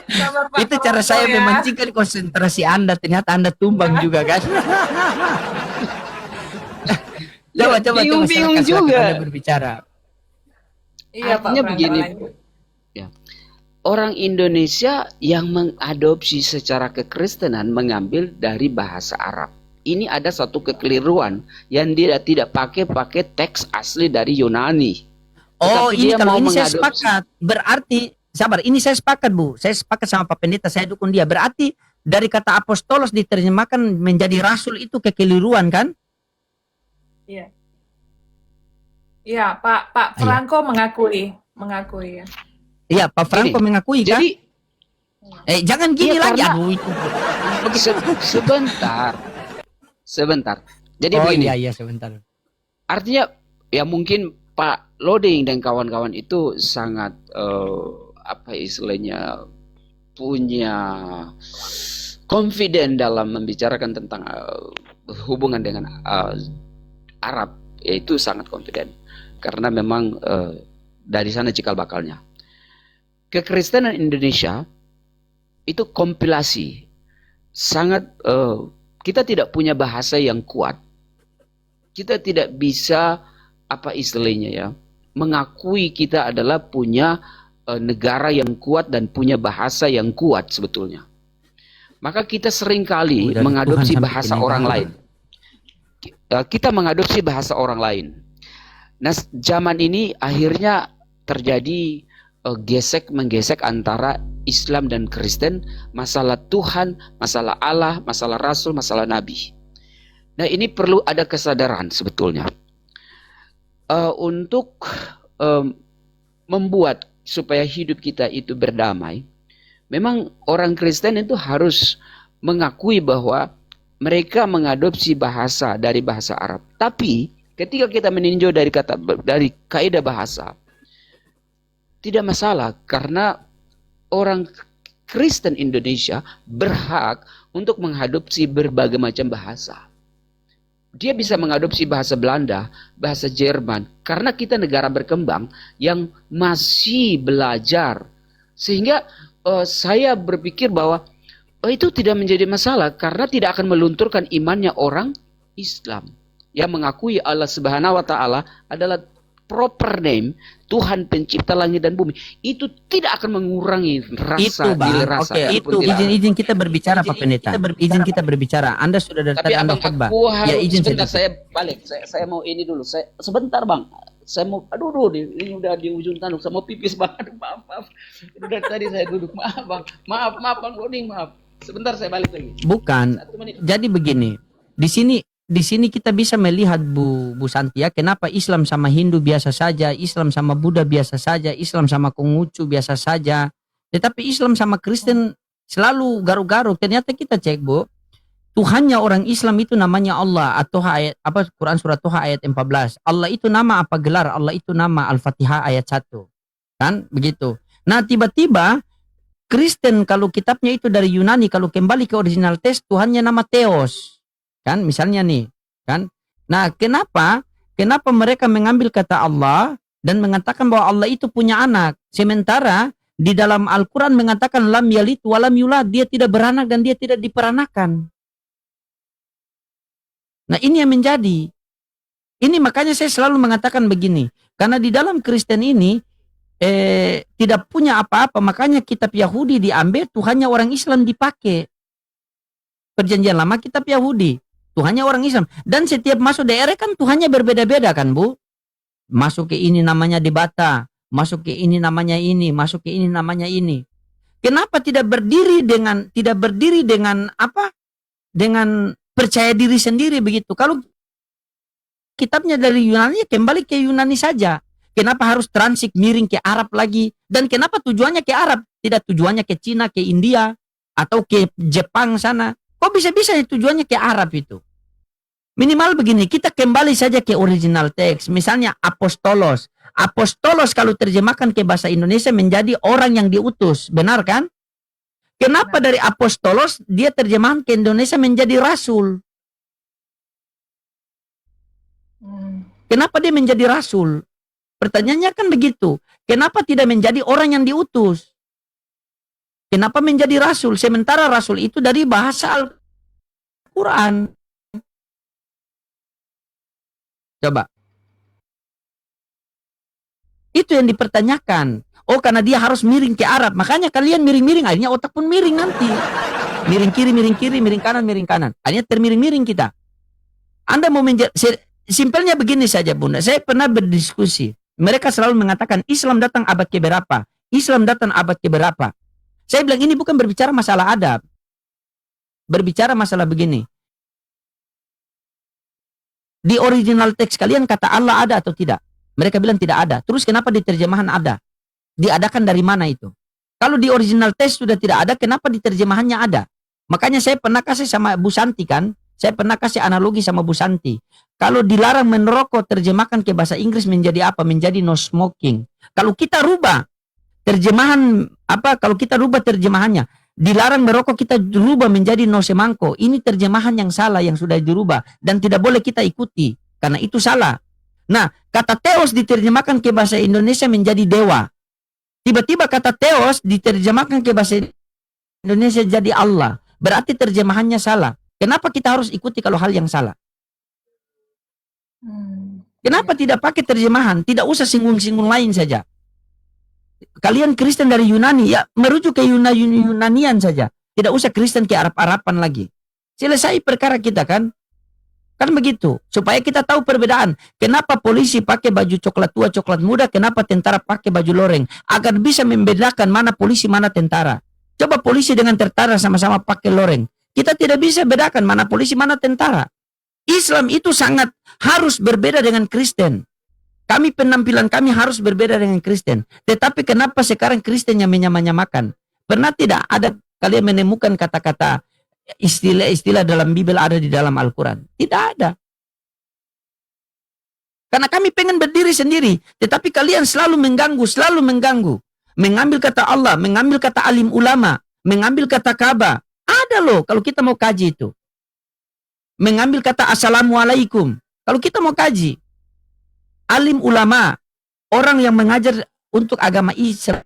Sabar, Pak. Itu cara saya Ya. memancingkan konsentrasi Anda. Ternyata Anda tumbang juga kan? Coba. Bingung-bingung silakan juga. Anda berbicara. Iya, Pak. Artinya Frank, begini, lanjut. ya. Orang Indonesia yang mengadopsi secara kekristenan mengambil dari bahasa Arab. Ini ada satu kekeliruan yang dia tidak pakai teks asli dari Yunani. Oh, Tetapi ini dia kalau mau ini saya mengadopsi. sepakat. Berarti, sabar, ini saya sepakat, Bu. Saya sepakat sama Pak Pendeta, saya dukung dia. Berarti dari kata apostolos diterjemahkan menjadi rasul itu kekeliruan kan? Iya. Iya, Pak Franco mengakui ya. Iya, Pak Franco Gini, mengakui kan? Jadi Jangan gini Iya, lagi. karena- Aduh, itu. sebentar. Jadi Oh begini. iya, sebentar. Artinya ya mungkin Pak Loding dan kawan-kawan itu sangat apa istilahnya punya confident dalam membicarakan tentang hubungan dengan Arab, yaitu sangat confident karena memang dari sana cikal bakalnya. Kekristenan Indonesia itu kompilasi sangat kita tidak punya bahasa yang kuat. Kita tidak bisa apa istilahnya ya mengakui kita adalah punya negara yang kuat dan punya bahasa yang kuat sebetulnya. Maka kita seringkali Dari mengadopsi Tuhan sampai bahasa ke orang negara. lain. Kita mengadopsi bahasa orang lain. Nah, zaman ini akhirnya terjadi gesek-menggesek antara Islam dan Kristen, masalah Tuhan, masalah Allah, masalah Rasul, masalah Nabi. Nah, ini perlu ada kesadaran sebetulnya untuk membuat supaya hidup kita itu berdamai. Memang orang Kristen itu harus mengakui bahwa mereka mengadopsi bahasa dari bahasa Arab. Tapi ketika kita meninjau dari kaidah bahasa, tidak masalah karena orang Kristen Indonesia berhak untuk mengadopsi berbagai macam bahasa. Dia bisa mengadopsi bahasa Belanda, bahasa Jerman, karena kita negara berkembang yang masih belajar. Sehingga saya berpikir bahwa itu tidak menjadi masalah karena tidak akan melunturkan imannya orang Islam yang mengakui Allah Subhanahu wa taala adalah proper name Tuhan pencipta langit dan bumi. Itu tidak akan mengurangi rasa Bang. rasa. Oke, itu izin kita berbicara Pak Pendeta. Izin kita berbicara. Anda sudah dari Tapi tadi Anda abang, khotbah. aku harus Ya izin sebentar, sedikit. saya balik. Saya mau ini dulu. Saya sebentar bang. Saya mau, ini udah di ujung tanduk. Saya mau pipis bang. Aduh, maaf. Itu dari tadi saya duduk. Maaf bang. Maaf bang Doding, maaf. Sebentar saya balik lagi. Bukan. 1 menit. Jadi begini. Di sini kita bisa melihat Bu Santi ya, kenapa Islam sama Hindu biasa saja, Islam sama Buddha biasa saja, Islam sama Konghucu biasa saja. Tetapi Islam sama Kristen selalu garuk-garuk. Ternyata kita cek, Bu, Tuhannya orang Islam itu namanya Allah, atau ayat apa Quran surat Toha ayat 14. Allah itu nama apa gelar? Allah itu nama Al-Fatihah ayat 1. Kan? Begitu. Nah, tiba-tiba Kristen kalau kitabnya itu dari Yunani, kalau kembali ke original teks Tuhannya nama Theos. Kan? Misalnya nih, kan? Nah, kenapa mereka mengambil kata Allah dan mengatakan bahwa Allah itu punya anak, sementara di dalam Al-Quran mengatakan lam yalid walam yulad, dia tidak beranak dan dia tidak diperanakan. Nah, ini yang menjadi. Ini makanya saya selalu mengatakan begini, karena di dalam Kristen ini tidak punya apa-apa, makanya kitab Yahudi diambil, Tuhannya orang Islam dipakai. Perjanjian lama kitab Yahudi, Tuhannya orang Islam. Dan setiap masuk daerah kan Tuhannya berbeda-beda kan, Bu? Masuk ke ini namanya debata, masuk ke ini namanya ini, masuk ke ini namanya ini. Kenapa tidak berdiri dengan apa? Dengan percaya diri sendiri begitu. Kalau kitabnya dari Yunani, kembali ke Yunani saja. Kenapa harus transit miring ke Arab lagi? Dan kenapa tujuannya ke Arab? Tidak tujuannya ke Cina, ke India, atau ke Jepang sana? Kok bisa-bisa tujuannya ke Arab itu? Minimal begini, kita kembali saja ke original teks. Misalnya apostolos. Apostolos kalau terjemahkan ke bahasa Indonesia menjadi orang yang diutus. Benar kan? Kenapa dari apostolos dia terjemahan ke Indonesia menjadi rasul? Kenapa dia menjadi rasul? Pertanyaannya kan begitu. Kenapa tidak menjadi orang yang diutus? Kenapa menjadi rasul? Sementara rasul itu dari bahasa Al-Quran. Coba. Itu yang dipertanyakan. Oh, karena dia harus miring ke Arab. Makanya kalian miring-miring, akhirnya otak pun miring nanti. Miring kiri, miring kanan. Akhirnya termiring-miring kita. Anda mau simpelnya begini saja, Bunda. Saya pernah berdiskusi. Mereka selalu mengatakan Islam datang abad keberapa? Islam datang abad keberapa? Saya bilang ini bukan berbicara masalah adab. Berbicara masalah begini. Di original teks kalian kata Allah ada atau tidak? Mereka bilang tidak ada. Terus kenapa di terjemahan ada? Diadakan dari mana itu? Kalau di original teks sudah tidak ada, kenapa di terjemahannya ada? Makanya saya pernah kasih sama Bu Santi kan? Saya pernah kasih analogi sama Bu Santi. Kalau dilarang merokok, terjemahkan ke bahasa Inggris menjadi apa? Menjadi no smoking. Kalau kita rubah terjemahan apa? Kalau kita rubah terjemahannya, dilarang merokok kita rubah menjadi no semangko. Ini terjemahan yang salah yang sudah dirubah dan tidak boleh kita ikuti karena itu salah. Nah, kata Theos diterjemahkan ke bahasa Indonesia menjadi dewa. Tiba-tiba kata Theos diterjemahkan ke bahasa Indonesia jadi Allah. Berarti terjemahannya salah. Kenapa kita harus ikuti kalau hal yang salah? Kenapa tidak pakai terjemahan? Tidak usah singgung-singgung lain saja. Kalian Kristen dari Yunani, ya merujuk ke Yunanian saja. Tidak usah Kristen ke Arab-Araban lagi. Selesai perkara kita kan? Kan begitu. Supaya kita tahu perbedaan. Kenapa polisi pakai baju coklat tua, coklat muda, kenapa tentara pakai baju loreng. Agar bisa membedakan mana polisi, mana tentara. Coba polisi dengan tentara sama-sama pakai loreng. Kita tidak bisa bedakan mana polisi, mana tentara. Islam itu sangat harus berbeda dengan Kristen. Kami penampilan kami harus berbeda dengan Kristen. Tetapi kenapa sekarang Kristen yang menyamakan? Pernah tidak ada kalian menemukan kata-kata istilah-istilah dalam Bible ada di dalam Al-Quran? Tidak ada. Karena kami pengen berdiri sendiri. Tetapi kalian selalu mengganggu. Mengambil kata Allah, mengambil kata alim ulama, mengambil kata Ka'bah. Ada loh kalau kita mau kaji itu. Mengambil kata assalamualaikum. Kalau kita mau kaji. Alim ulama, orang yang mengajar untuk agama Islam.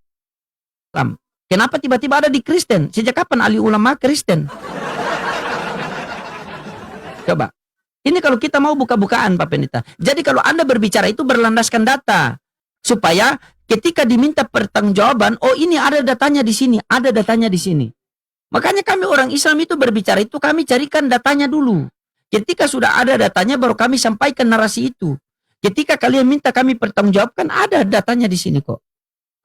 Kenapa tiba-tiba ada di Kristen? Sejak kapan alim ulama Kristen? Coba. Ini kalau kita mau buka-bukaan Pak Pendeta. Jadi kalau Anda berbicara itu berlandaskan data. Supaya ketika diminta pertanggungjawaban, oh ini ada datanya di sini, ada datanya di sini. Makanya kami orang Islam itu berbicara itu kami carikan datanya dulu. Ketika sudah ada datanya baru kami sampaikan narasi itu. Ketika kalian minta kami pertanggungjawabkan ada datanya di sini kok.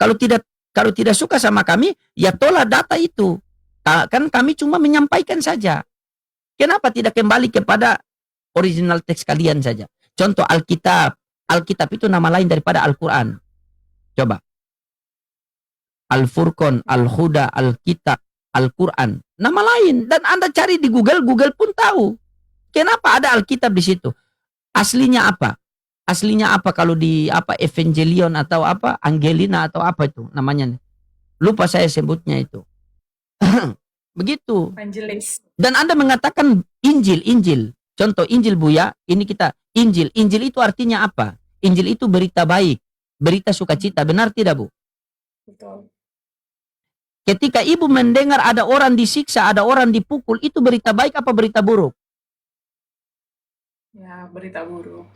Kalau tidak suka sama kami, ya tolak data itu. Kan kami cuma menyampaikan saja. Kenapa tidak kembali kepada original teks kalian saja? Contoh Alkitab. Alkitab itu nama lain daripada Al-Quran. Coba. Al-Furqan, Al-Huda, Alkitab, Al-Quran. Nama lain. Dan Anda cari di Google, Google pun tahu. Kenapa ada Alkitab di situ? Aslinya apa? Aslinya apa kalau di Evangelion atau Angelina atau apa itu namanya? Lupa saya sebutnya itu. Begitu. Evangelis. Dan Anda mengatakan Injil. Contoh Injil Buya, ini kita Injil. Injil itu artinya apa? Injil itu berita baik, berita sukacita. Benar tidak, Bu? Betul. Ketika ibu mendengar ada orang disiksa, ada orang dipukul, itu berita baik apa berita buruk? Ya, berita buruk.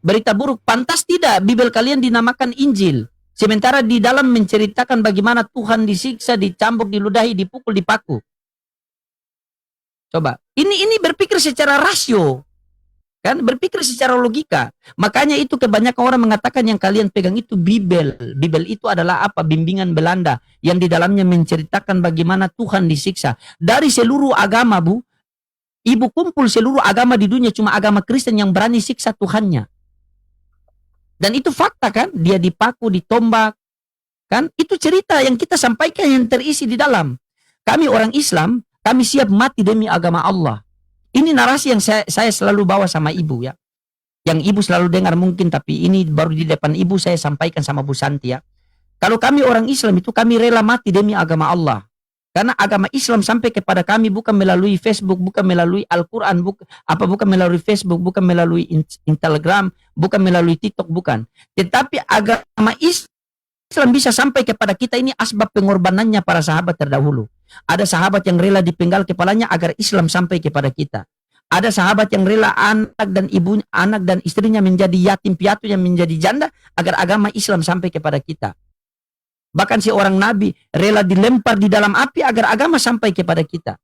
Berita buruk. Pantas tidak Bibel kalian dinamakan Injil. Sementara di dalam menceritakan bagaimana Tuhan disiksa, dicambuk, diludahi, dipukul, dipaku. Coba. Ini berpikir secara rasio. Kan? Berpikir secara logika. Makanya itu kebanyakan orang mengatakan yang kalian pegang itu Bibel. Bibel itu adalah apa? Bimbingan Belanda. Yang di dalamnya menceritakan bagaimana Tuhan disiksa. Dari seluruh agama, Bu. Ibu kumpul seluruh agama di dunia, cuma agama Kristen yang berani siksa Tuhannya. Dan itu fakta kan? Dia dipaku, ditombak. Kan? Itu cerita yang kita sampaikan yang terisi di dalam. Kami orang Islam, kami siap mati demi agama Allah. Ini narasi yang saya selalu bawa sama ibu ya. Yang ibu selalu dengar mungkin, tapi ini baru di depan ibu saya sampaikan sama Bu Santi ya. Kalau kami orang Islam itu kami rela mati demi agama Allah. Karena agama Islam sampai kepada kami bukan melalui Facebook, bukan melalui Al-Quran, bukan melalui Facebook, bukan melalui Instagram, bukan melalui TikTok, bukan. Tetapi agama Islam bisa sampai kepada kita ini asbab pengorbanannya para sahabat terdahulu. Ada sahabat yang rela dipenggal kepalanya agar Islam sampai kepada kita. Ada sahabat yang rela anak dan istrinya menjadi yatim piatu, yang menjadi janda agar agama Islam sampai kepada kita. Bahkan seorang nabi rela dilempar di dalam api agar agama sampai kepada kita.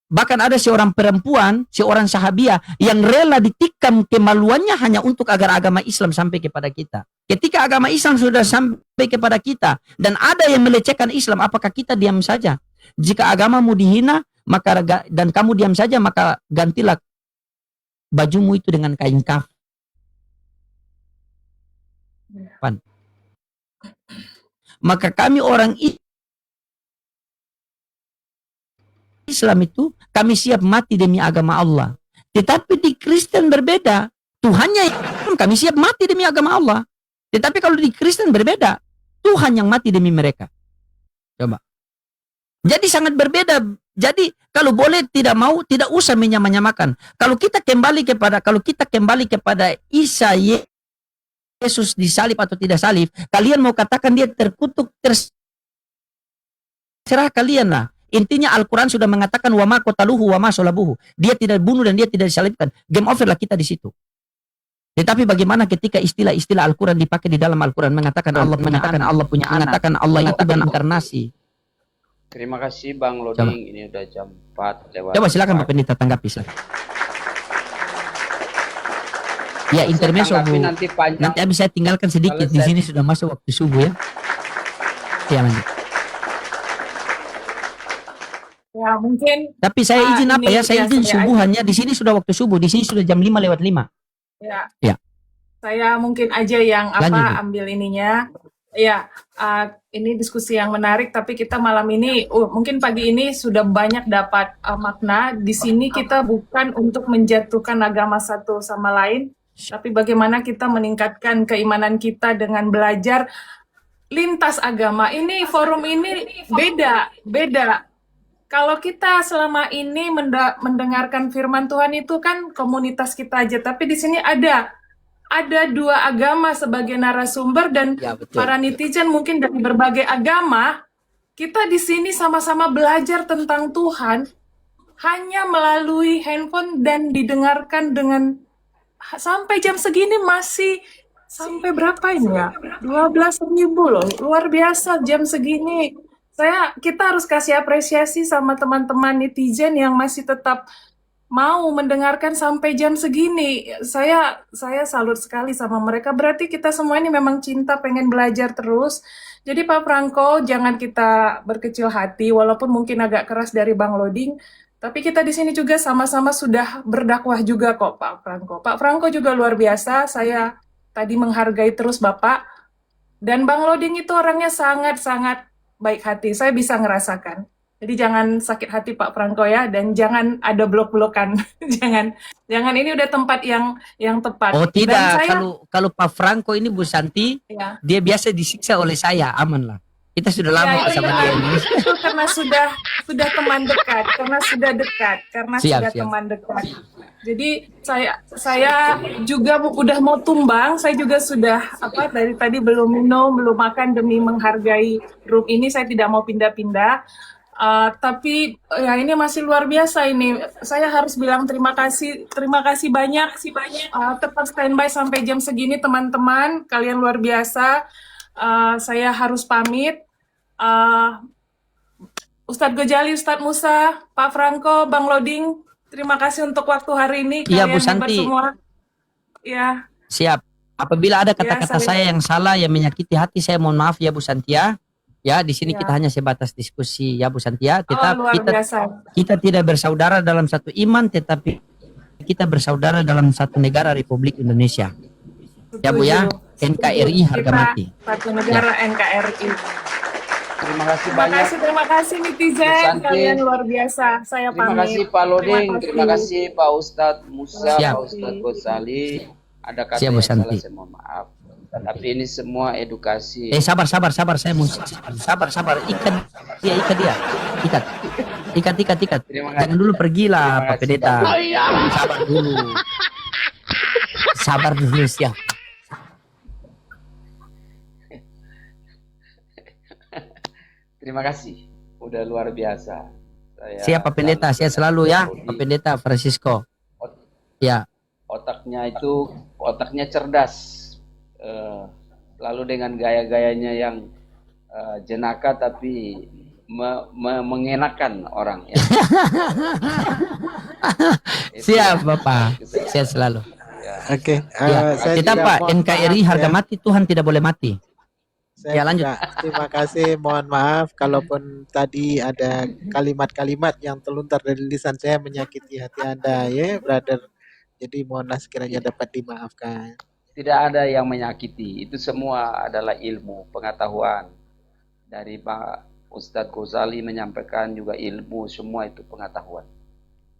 Bahkan ada seorang perempuan, seorang sahabiah yang rela ditikam kemaluannya hanya untuk agar agama Islam sampai kepada kita. Ketika agama Islam sudah sampai kepada kita dan ada yang melecehkan Islam, apakah kita diam saja? Jika agamamu dihina, maka dan kamu diam saja, maka gantilah bajumu itu dengan kain kafan. Maka kami orang Islam itu kami siap mati demi agama Allah. Tetapi di Kristen berbeda. Tuhannya yang kami siap mati demi agama Allah. Tetapi kalau di Kristen berbeda. Tuhan yang mati demi mereka. Coba. Jadi sangat berbeda. Jadi kalau boleh tidak mau, tidak usah menyamakan. Kalau kita kembali kepada Isa Yesus disalib atau tidak salib, kalian mau katakan dia terkutuk, terserah kalian lah. Intinya Al-Quran sudah mengatakan wa ma qataluhu wa ma salabuhu. Dia tidak bunuh dan dia tidak disalibkan. Game over lah kita di situ. Tetapi bagaimana ketika istilah-istilah Al-Quran dipakai di dalam Al-Quran mengatakan Allah punya mengatakan Allah itu berinkarnasi. Terima kasih Bang Loding. Ini udah jam 4 lewat. Coba silakan Pak Pendeta tanggapi silakan. Ya, intermezzo Bu. Nanti panjang. Nanti habis saya tinggalkan sedikit. Di sini sudah masuk waktu subuh ya. Ya, lanjut. Ya, mungkin Tapi saya izin apa ini ya? Saya ya, izin saya subuhannya. Di sini sudah waktu subuh. Di sini sudah jam 5 lewat 5. ya. Ya. Saya mungkin aja yang Lanjut, Bu. ambil ininya. Ya, ini diskusi yang menarik, tapi kita malam ini, mungkin pagi ini sudah banyak dapat makna. Di sini kita bukan untuk menjatuhkan agama satu sama lain, tapi bagaimana kita meningkatkan keimanan kita dengan belajar lintas agama. Ini forum ini beda. Kalau kita selama ini mendengarkan firman Tuhan itu kan komunitas kita aja, tapi di sini ada dua agama sebagai narasumber dan Ya, betul. para netizen mungkin dari berbagai agama. Kita di sini sama-sama belajar tentang Tuhan hanya melalui handphone dan didengarkan dengan sampai jam segini masih sampai berapa ini ya? 12.000 loh, luar biasa jam segini. Kita harus kasih apresiasi sama teman-teman netizen yang masih tetap mau mendengarkan sampai jam segini. Saya salut sekali sama mereka. Berarti kita semua ini memang cinta, pengen belajar terus. Jadi Pak Franco, jangan kita berkecil hati, walaupun mungkin agak keras dari Bang Loding, tapi kita di sini juga sama-sama sudah berdakwah juga kok Pak Franco. Pak Franco juga luar biasa. Saya tadi menghargai terus Bapak. Dan Bang Loding itu orangnya sangat-sangat baik hati, saya bisa ngerasakan. Jadi jangan sakit hati Pak Franco ya, dan jangan ada blok-blokan. jangan ini udah tempat yang tepat. Oh Dan tidak, saya, kalau Pak Franco ini Bu Santi, ya, dia biasa disiksa oleh saya, aman lah. Kita sudah lama ya, bersama dia ini. itu karena sudah teman dekat, karena Siap. teman dekat. Jadi saya juga udah mau tumbang, saya juga sudah dari tadi belum minum, belum makan demi menghargai room ini, saya tidak mau pindah-pindah. Tapi ya ini masih luar biasa ini. Saya harus bilang terima kasih banyak. Tetap standby sampai jam segini teman-teman, kalian luar biasa. Saya harus pamit. Ustadz Gojali, Ustadz Musa, Pak Franco, Bang Loding, terima kasih untuk waktu hari ini. Iya, Kalian Bu hebat Santi. semua. Ya, Siap. Apabila ada kata-kata saling- saya yang salah, yang menyakiti hati, saya mohon maaf ya Bu Santia. Ya, di sini Ya. kita hanya sebatas diskusi ya Bu Santia. luar biasa. Kita tidak bersaudara dalam satu iman, tetapi kita bersaudara dalam satu negara Republik Indonesia. Ya Bu ya, Setuju. NKRI harga Kita mati. satu negara NKRI. Terima kasih banyak. Terima kasih netizen, Santi. kalian luar biasa. Saya Terima pamit. kasih Pak Loding, terima kasih Pak Ustadz Musa, Siap. Pak Ustadz Gosali. Ada kata Siap, Bu yang salah, Santi. saya mohon maaf. Tapi ini semua edukasi. Sabar, saya mau sabar. Ikat dia. Ikat. Terima kasih. Jangan dulu pergilah Terima Pak kasih, Pendeta. Pak. Sabar dulu siap. Terima kasih, udah luar biasa. Siap Pak Pendeta, saya selalu ya Pak Pendeta Francisco. Ya. Otaknya cerdas. Lalu dengan gaya-gayanya yang jenaka tapi mengenakan orang ya. Siap Bapak, saya selalu. Oke, Ya. saya Kita juga Pak, mohon NKRI maaf harga ya. mati, Tuhan tidak boleh mati. Saya Ya, lanjut. juga terima kasih, mohon maaf kalaupun tadi ada kalimat-kalimat yang terlontar dari lisan saya menyakiti hati Anda ya, brother. Jadi mohonlah sekiranya dapat dimaafkan. Tidak ada yang menyakiti, itu semua adalah ilmu, pengetahuan. Dari Pak Ustadz Ghazali menyampaikan juga ilmu, semua itu pengetahuan.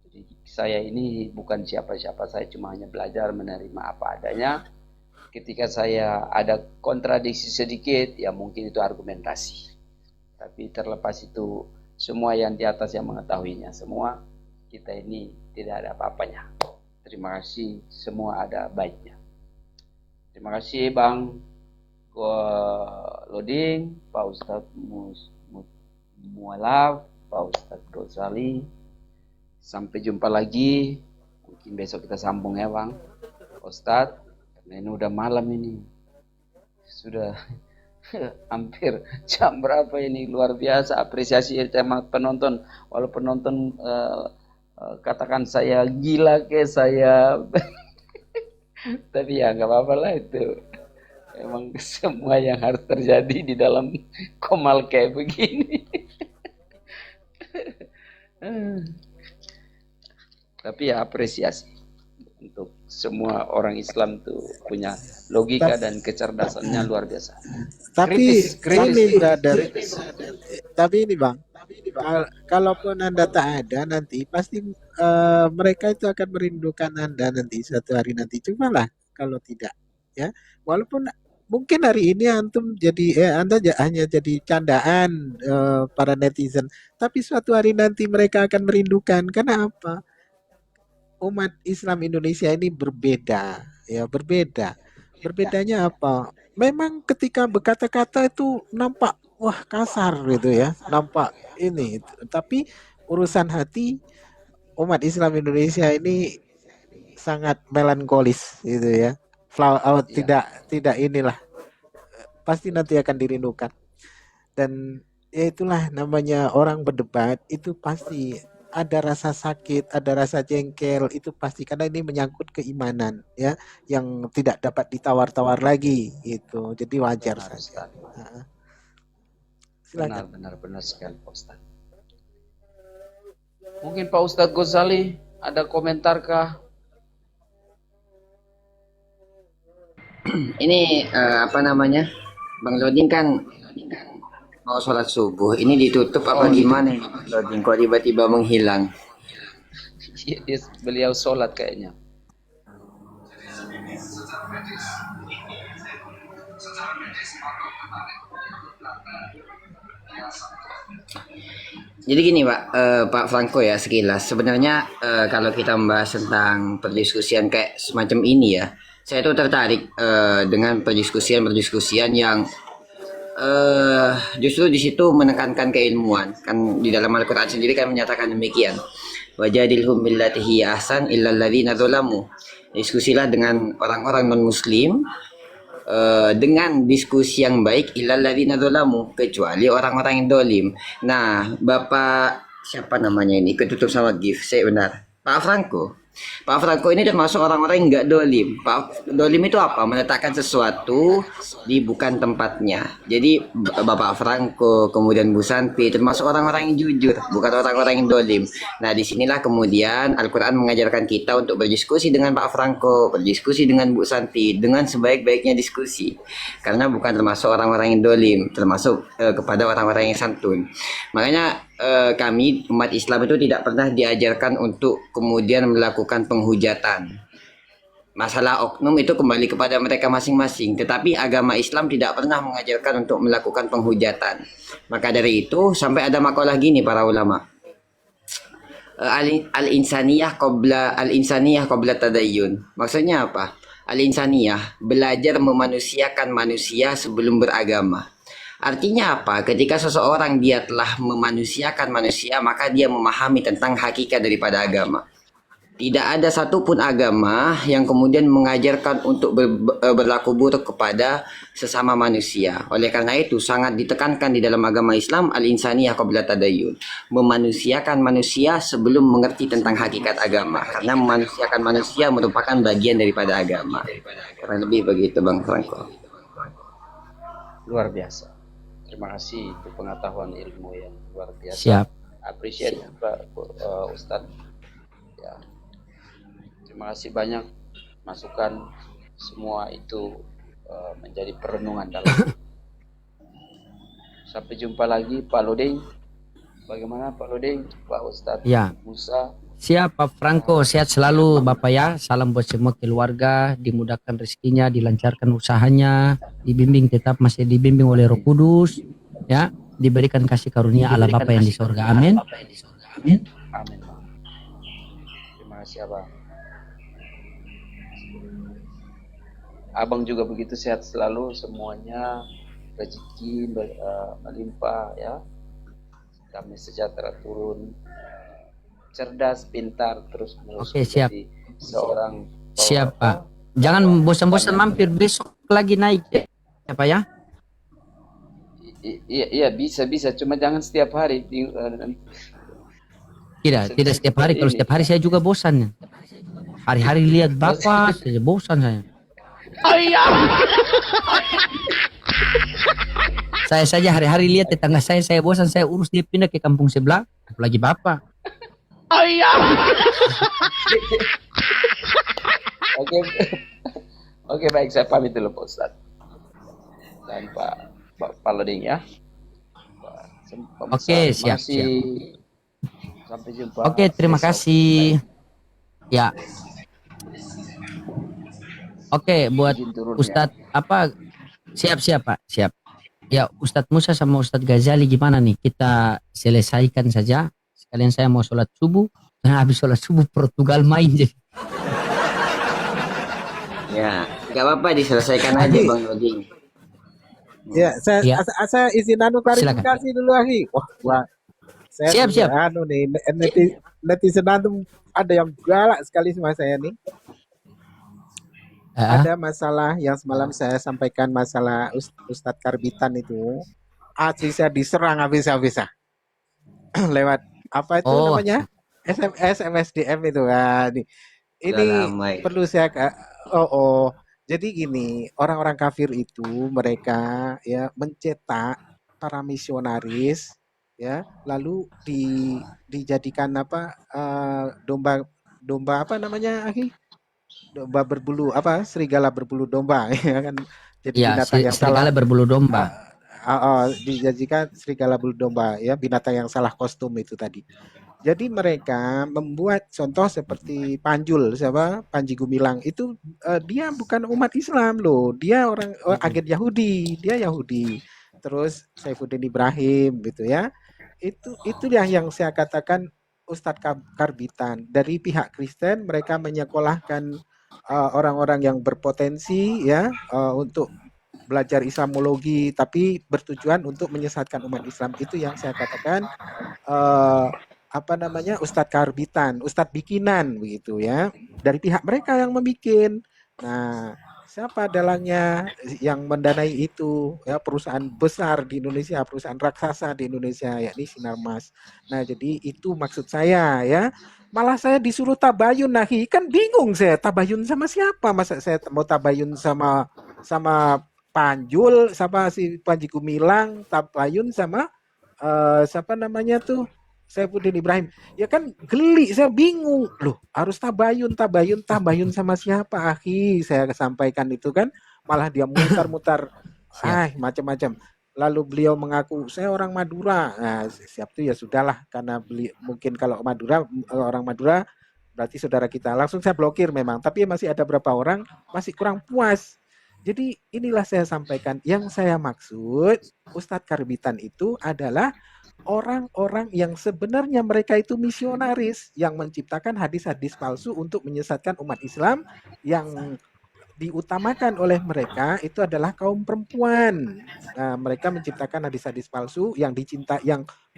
Jadi saya ini bukan siapa-siapa, saya cuma hanya belajar menerima apa adanya. Ketika saya ada kontradiksi sedikit, ya mungkin itu argumentasi. Tapi terlepas itu, semua yang di atas yang mengetahuinya, semua kita ini tidak ada apa-apanya. Terima kasih, semua ada baiknya. Terima kasih Bang Loding, Pak Ustadz Mualaf, Pak Ustadz Ghazali. Sampai jumpa lagi. Mungkin besok kita sambung ya Bang Ustadz. Karena ini udah malam ini. Sudah hampir jam berapa ini, luar biasa. Apresiasi sama penonton. Walaupun penonton katakan saya gila ke saya. Tapi ya nggak apa-apa lah itu. Emang semua yang harus terjadi di dalam komal kayak begini. Tapi ya apresiasi untuk semua orang Islam tuh punya logika dan kecerdasannya luar biasa. Tapi Kritis. ini brother, tapi ini Bang, kalaupun Anda tak ada nanti pasti mereka itu akan merindukan Anda nanti suatu hari nanti. Cobalah kalau tidak, ya. Walaupun mungkin hari ini antum jadi Anda hanya jadi candaan para netizen, tapi suatu hari nanti mereka akan merindukan. Karena apa? Umat Islam Indonesia ini berbeda, ya berbeda. Berbedanya apa? Memang ketika berkata-kata itu nampak wah kasar gitu ya, nampak ini. Tapi urusan hati umat Islam Indonesia ini sangat melankolis gitu ya. Tidak inilah pasti nanti akan dirindukan. Dan ya itulah namanya orang berdebat, itu pasti ada rasa sakit, ada rasa jengkel, itu pasti karena ini menyangkut keimanan ya, yang tidak dapat ditawar-tawar lagi gitu. Jadi wajar Benar, saja. Ustaz. Silakan. Benar sekali Pak Ustadz. Mungkin Pak Ustadz Ghazali ada komentar kah? Ini apa namanya? Bang Loding kan mau sholat subuh. Ini ditutup apa gimana ini, Bang Loding? Kok tiba-tiba menghilang? Beliau sholat kayaknya. Jadi gini Pak, Pak Franco ya sekilas. Sebenarnya kalau kita membahas tentang perdiskusian kayak semacam ini ya, saya tuh tertarik dengan perdiskusian yang justru di situ menekankan keilmuan. Kan di dalam Al-Quran sendiri kan menyatakan demikian. Wajadilhum billati hiya ahsan illal ladzina dzalamu. Diskusilah dengan orang-orang non-muslim dengan diskusi yang baik ilal ladzina dzalamu, kecuali orang-orang yang dolim. Nah, Bapak siapa namanya ini? Ketutup sama GIF. Saya benar. Pak Franco. Pak Franco ini termasuk orang-orang yang nggak dolim. Pak dolim itu apa? Meletakkan sesuatu di bukan tempatnya. Jadi Bapak Franco, kemudian Bu Santi, termasuk orang-orang yang jujur, bukan orang-orang yang dolim. Nah, disinilah kemudian Al-Quran mengajarkan kita untuk berdiskusi dengan Pak Franco, berdiskusi dengan Bu Santi, dengan sebaik-baiknya diskusi. Karena bukan termasuk orang-orang yang dolim, termasuk kepada orang-orang yang santun. Makanya kami umat Islam itu tidak pernah diajarkan untuk kemudian melakukan penghujatan. Masalah oknum itu kembali kepada mereka masing-masing, tetapi agama Islam tidak pernah mengajarkan untuk melakukan penghujatan. Maka dari itu sampai ada makalah gini para ulama. Al-insaniyah qabla tadayyun. Maksudnya apa? Al-insaniyah, belajar memanusiakan manusia sebelum beragama. Artinya apa? Ketika seseorang dia telah memanusiakan manusia, maka dia memahami tentang hakikat daripada agama. Tidak ada satupun agama yang kemudian mengajarkan untuk berlaku buruk kepada sesama manusia. Oleh karena itu sangat ditekankan di dalam agama Islam al-insaniyah qabla tadayyun. Memanusiakan manusia sebelum mengerti tentang hakikat agama. Karena memanusiakan manusia merupakan bagian daripada agama. Kurang lebih begitu Bang Franco. Luar biasa. Terima kasih untuk pengetahuan ilmu yang luar biasa. Siap. Apresiasi Pak Ustadz. Ya. Terima kasih banyak masukan, semua itu menjadi perenungan dalam. Sampai jumpa lagi Pak Loding. Bagaimana Pak Loding, Pak Ustadz Ya. Musa? Siap Pak Franco, sehat selalu Bapak ya. Salam buat semua keluarga, dimudahkan rezekinya, dilancarkan usahanya, tetap masih dibimbing oleh Roh Kudus, ya, diberikan kasih karunia Allah Bapa yang di surga. Amin. Amin. Bang. Terima kasih Abang. Abang juga begitu, sehat selalu semuanya, rezeki melimpah ya. damai sejahtera turun, cerdas, pintar, terus menerus Oke, siap. menjadi seorang Siap, Pak. Jangan bosan-bosan mampir besok lagi naik ya, Pak ya. Iya bisa, cuma jangan setiap hari. Tidak setiap hari. Kalau setiap hari saya juga bosan. Hari-hari lihat Bapak saja bosan saya. Saya saja hari-hari lihat tetangga saya bosan, saya urus dia pindah ke kampung sebelah, apalagi Bapak. Oke, oke baik, saya pamit dulu Pak Ustadz dan Pak Loding ya. Pak Oke, Besar, siap. sampai jumpa. Oke, terima besok. kasih. Ya. Oke, buat Izin turun ya. Ustadz apa? Siap Pak, siap. Ya, Ustadz Musa sama Ustadz Ghazali gimana nih? Kita selesaikan saja. Sekalian saya mau sholat subuh. Karena habis sholat subuh Portugal main jadi. Ya, nggak apa-apa diselesaikan aja Bang Loding. Ya, saya Ya. saya izin klarifikasi dulu Aki. Wah, saya Siap. juga nih netizen antum ada yang galak sekali sama saya nih. Ada masalah yang semalam saya sampaikan masalah Ustadz Karbitan itu. Asli saya diserang habis-habisan. Lewat apa itu namanya? SMSDM itu kan. Ini perlu saya jadi gini, orang-orang kafir itu mereka ya mencetak para misionaris ya, lalu dijadikan domba apa namanya Aki? Domba berbulu serigala berbulu domba ya kan. Jadi Ya, binatang yang serigala salah berbulu domba. dijadikan serigala berbulu domba ya, binatang yang salah kostum itu tadi. Jadi mereka membuat contoh seperti Panji Gumilang itu dia bukan umat Islam loh, dia orang agen Yahudi, dia Yahudi. Terus Saifuddin Ibrahim gitu ya. Itu yang saya katakan Ustadz Karbitan dari pihak Kristen, mereka menyekolahkan orang-orang yang berpotensi ya untuk belajar Islamologi tapi bertujuan untuk menyesatkan umat Islam. Itu yang saya katakan Ustadz Karbitan, Ustadz bikinan begitu ya, dari pihak mereka yang membikin. Nah, siapa dalangnya yang mendanai itu ya, perusahaan besar di Indonesia, perusahaan raksasa di Indonesia yakni Sinarmas. Nah, jadi itu maksud saya ya. Malah saya disuruh tabayun, kan bingung saya tabayun sama siapa, masa saya mau tabayun sama Panjul, sama si Panji Gumilang, tabayun sama siapa namanya tuh Saifuddin Ibrahim. Ya kan geli, saya bingung. Loh, harus tabayun sama siapa, Akhi? Saya sampaikan itu kan, malah dia mutar-mutar macam-macam. Lalu beliau mengaku saya orang Madura. Nah, siap tuh ya sudahlah, karena mungkin kalau orang Madura berarti saudara kita. Langsung saya blokir memang, tapi masih ada beberapa orang masih kurang puas. Jadi inilah saya sampaikan, yang saya maksud Ustadz Karbitan itu adalah orang-orang yang sebenarnya mereka itu misionaris yang menciptakan hadis-hadis palsu untuk menyesatkan umat Islam. Yang diutamakan oleh mereka itu adalah kaum perempuan. Nah, mereka menciptakan hadis-hadis palsu yang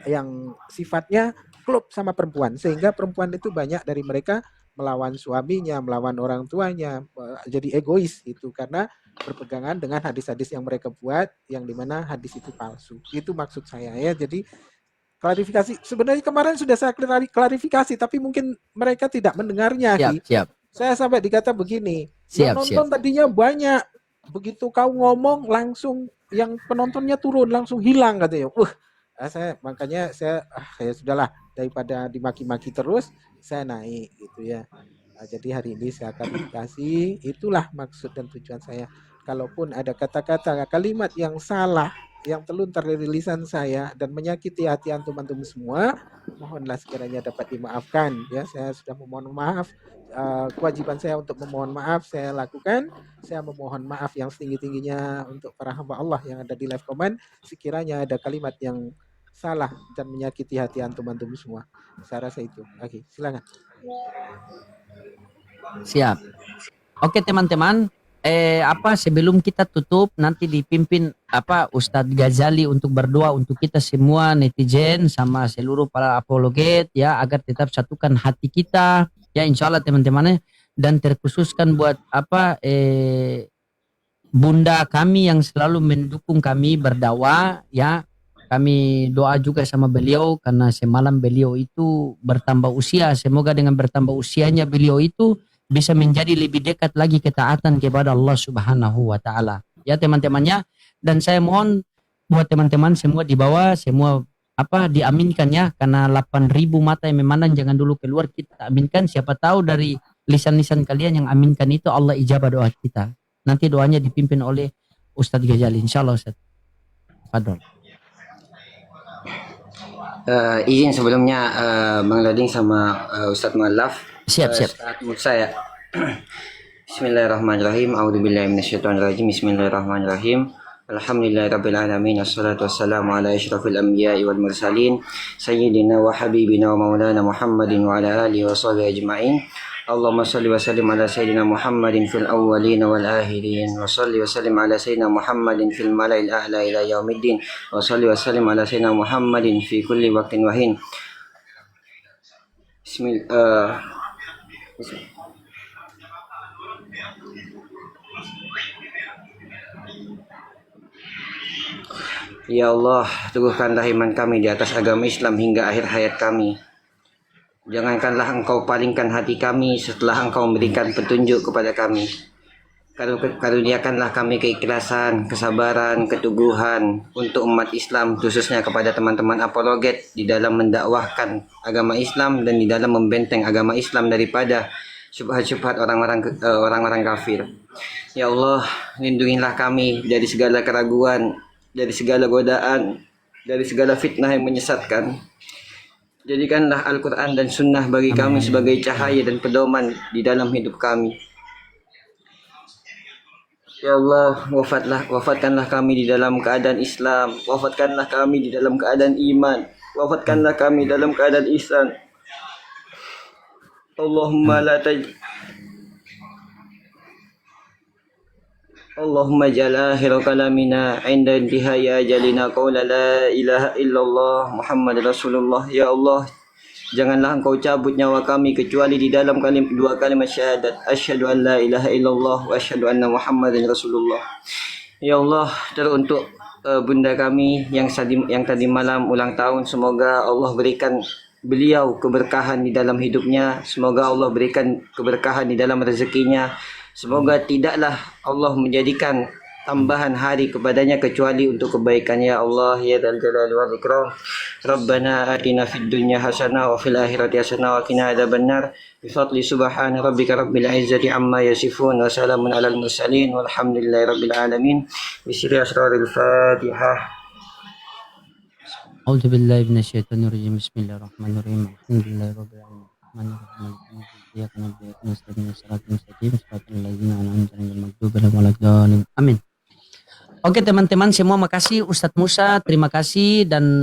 yang sifatnya klub sama perempuan, sehingga perempuan itu banyak dari mereka melawan suaminya, melawan orang tuanya, jadi egois itu karena berpegangan dengan hadis-hadis yang mereka buat, yang dimana hadis itu palsu. Itu maksud saya ya. Jadi klarifikasi, sebenarnya kemarin sudah saya klarifikasi, tapi mungkin mereka tidak mendengarnya. Siap. Saya sampai dikata begini, Yang nonton tadinya banyak, begitu kau ngomong langsung yang penontonnya turun, langsung hilang katanya. Makanya saya ya sudahlah, daripada dimaki-maki terus, saya naik gitu ya. Nah, jadi hari ini saya klarifikasi, itulah maksud dan tujuan saya. Kalaupun ada kata-kata, kalimat yang salah, yang terlontar dari lisan saya dan menyakiti hati antum-antum semua, mohonlah sekiranya dapat dimaafkan ya. Saya sudah memohon maaf, kewajiban saya untuk memohon maaf saya lakukan. Saya memohon maaf yang setinggi-tingginya untuk para hamba Allah yang ada di live comment, sekiranya ada kalimat yang salah dan menyakiti hati antum-antum semua. Saya rasa itu. Oke, silakan. Siap. Oke teman-teman, sebelum kita tutup nanti dipimpin Ustadz Ghazali untuk berdoa untuk kita semua netizen sama seluruh para apologet ya, agar tetap satukan hati kita ya, insya Allah teman-temannya, dan terkhususkan buat bunda kami yang selalu mendukung kami berdakwah ya. Kami doa juga sama beliau karena semalam beliau itu bertambah usia. Semoga dengan bertambah usianya beliau itu bisa menjadi lebih dekat lagi ketaatan kepada Allah Subhanahu wa taala. Ya teman-temannya, dan saya mohon buat teman-teman semua di bawah semua diaminkan ya, karena 8.000 mata yang memandang jangan dulu keluar, kita aminkan, siapa tahu dari lisan-lisan kalian yang aminkan itu Allah ijabah doa kita. Nanti doanya dipimpin oleh Ustadz Ghazali insyaallah. Ustadz Fadol. Izin sebelumnya Bang Lading sama Ustadz Muallaf. Siap. Ustadz Musa ya. Bismillahirrahmanirrahim. A'udzubillahi minasyaitonirrajim. Bismillahirrahmanirrahim. Alhamdulillahirabbil alamin. Wassalatu wassalamu ala asyrafil anbiya'i wal mursalin sayyidina wa habibina wa maulana Muhammadin wa ala alihi wa sahbihi ajma'in. Allahumma salli wa sallim ala sayyidina Muhammadin fil awwalin wal akhirin wa salli wa sallim ala sayyidina Muhammadin fil mala'il a'la ila yaumiddin wa salli wa sallim ala sayyidina Muhammadin fi kulli waqtin wa hin. Bismillah. Ya Allah, teguhkanlah iman kami di atas agama Islam hingga akhir hayat kami. Jangankanlah Engkau palingkan hati kami setelah Engkau memberikan petunjuk kepada kami. Karuniakanlah kami keikhlasan, kesabaran, keteguhan untuk umat Islam, khususnya kepada teman-teman apologet di dalam mendakwahkan agama Islam dan di dalam membenteng agama Islam daripada syubhat-syubhat orang-orang kafir. Ya Allah, lindungilah kami dari segala keraguan, dari segala godaan, dari segala fitnah yang menyesatkan. Jadikanlah Al-Quran dan Sunnah bagi kami sebagai cahaya dan pedoman di dalam hidup kami. Ya Allah, wafatkanlah kami di dalam keadaan Islam, wafatkanlah kami di dalam keadaan iman, wafatkanlah kami dalam keadaan ihsan. Allahumma ja'al akhir kalamina 'inda intihai ajalina qaula la ilaha illallah Muhammad Rasulullah. Ya Allah, janganlah Engkau cabut nyawa kami kecuali di dalam dua kalimat syahadat, asyhadu an la ilaha illallah wa asyhadu anna Muhammadan Rasulullah. Ya Allah, teruntuk bunda kami yang tadi malam ulang tahun, semoga Allah berikan beliau keberkahan di dalam hidupnya, semoga Allah berikan keberkahan di dalam rezekinya. Semoga tidaklah Allah menjadikan tambahan hari kepadanya kecuali untuk kebaikan. Ya Allah, ya Dzal Jalali wal Ikram. Rabbana atina fid dunya hasanah wa fil akhirati hasanah wa qina adzabannar. Bi fadli subhana rabbika rabbil izzati amma yasifun wa salamun alal mursalin walhamdulillahi rabbil alamin. Bisri asraril Fatihah. A'udzu billahi minasyaitonir rajim. Bismillahirrahmanirrahim. Alhamdulillahi rabbil alamin. Amin. Oke teman-teman semua, makasih Ustadz Musa, terima kasih, dan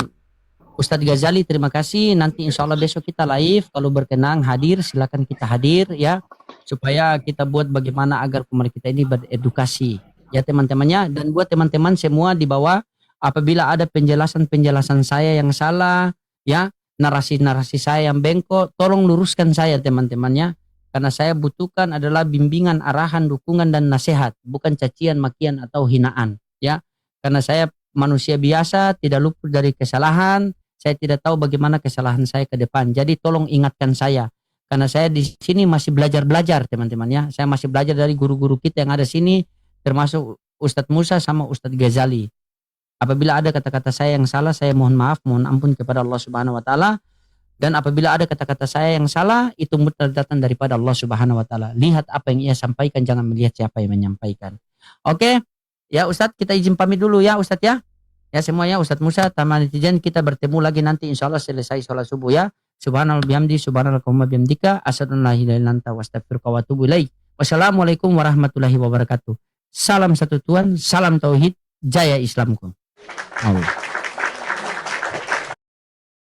Ustadz Ghazali terima kasih. Nanti insya Allah besok kita live, kalau berkenan hadir silakan kita hadir ya, supaya kita buat bagaimana agar pemerintah kita ini beredukasi ya teman-temannya. Dan buat teman-teman semua di bawah, apabila ada penjelasan saya yang salah ya, narasi saya yang bengkok, tolong luruskan saya teman-temannya, karena saya butuhkan adalah bimbingan, arahan, dukungan dan nasihat, bukan cacian, makian atau hinaan ya, karena saya manusia biasa, tidak luput dari kesalahan, saya tidak tahu bagaimana kesalahan saya ke depan, jadi tolong ingatkan saya, karena saya di sini masih belajar teman-teman ya, saya masih belajar dari guru-guru kita yang ada sini, termasuk Ustadz Musa sama Ustadz Ghazali. Apabila ada kata-kata saya yang salah, saya mohon maaf, mohon ampun kepada Allah Subhanahu wa taala. Dan apabila ada kata-kata saya yang salah, itu mutlak datang daripada Allah Subhanahu wa taala. Lihat apa yang ia sampaikan, jangan melihat siapa yang menyampaikan. Oke? Ya Ustadz, kita izin pamit dulu ya Ustadz ya. Ya semuanya, Ustadz Musa, Taman Netizen, kita bertemu lagi nanti insyaallah selesai sholat subuh ya. Subhanallah bihamdi, subhanallahumma bihamdika, asyhadu an la ilaha illa anta astaghfiruka wa atubu ilaik. Wassalamualaikum warahmatullahi wabarakatuh. Salam satu Tuhan, salam tauhid, jaya Islamku. Allah.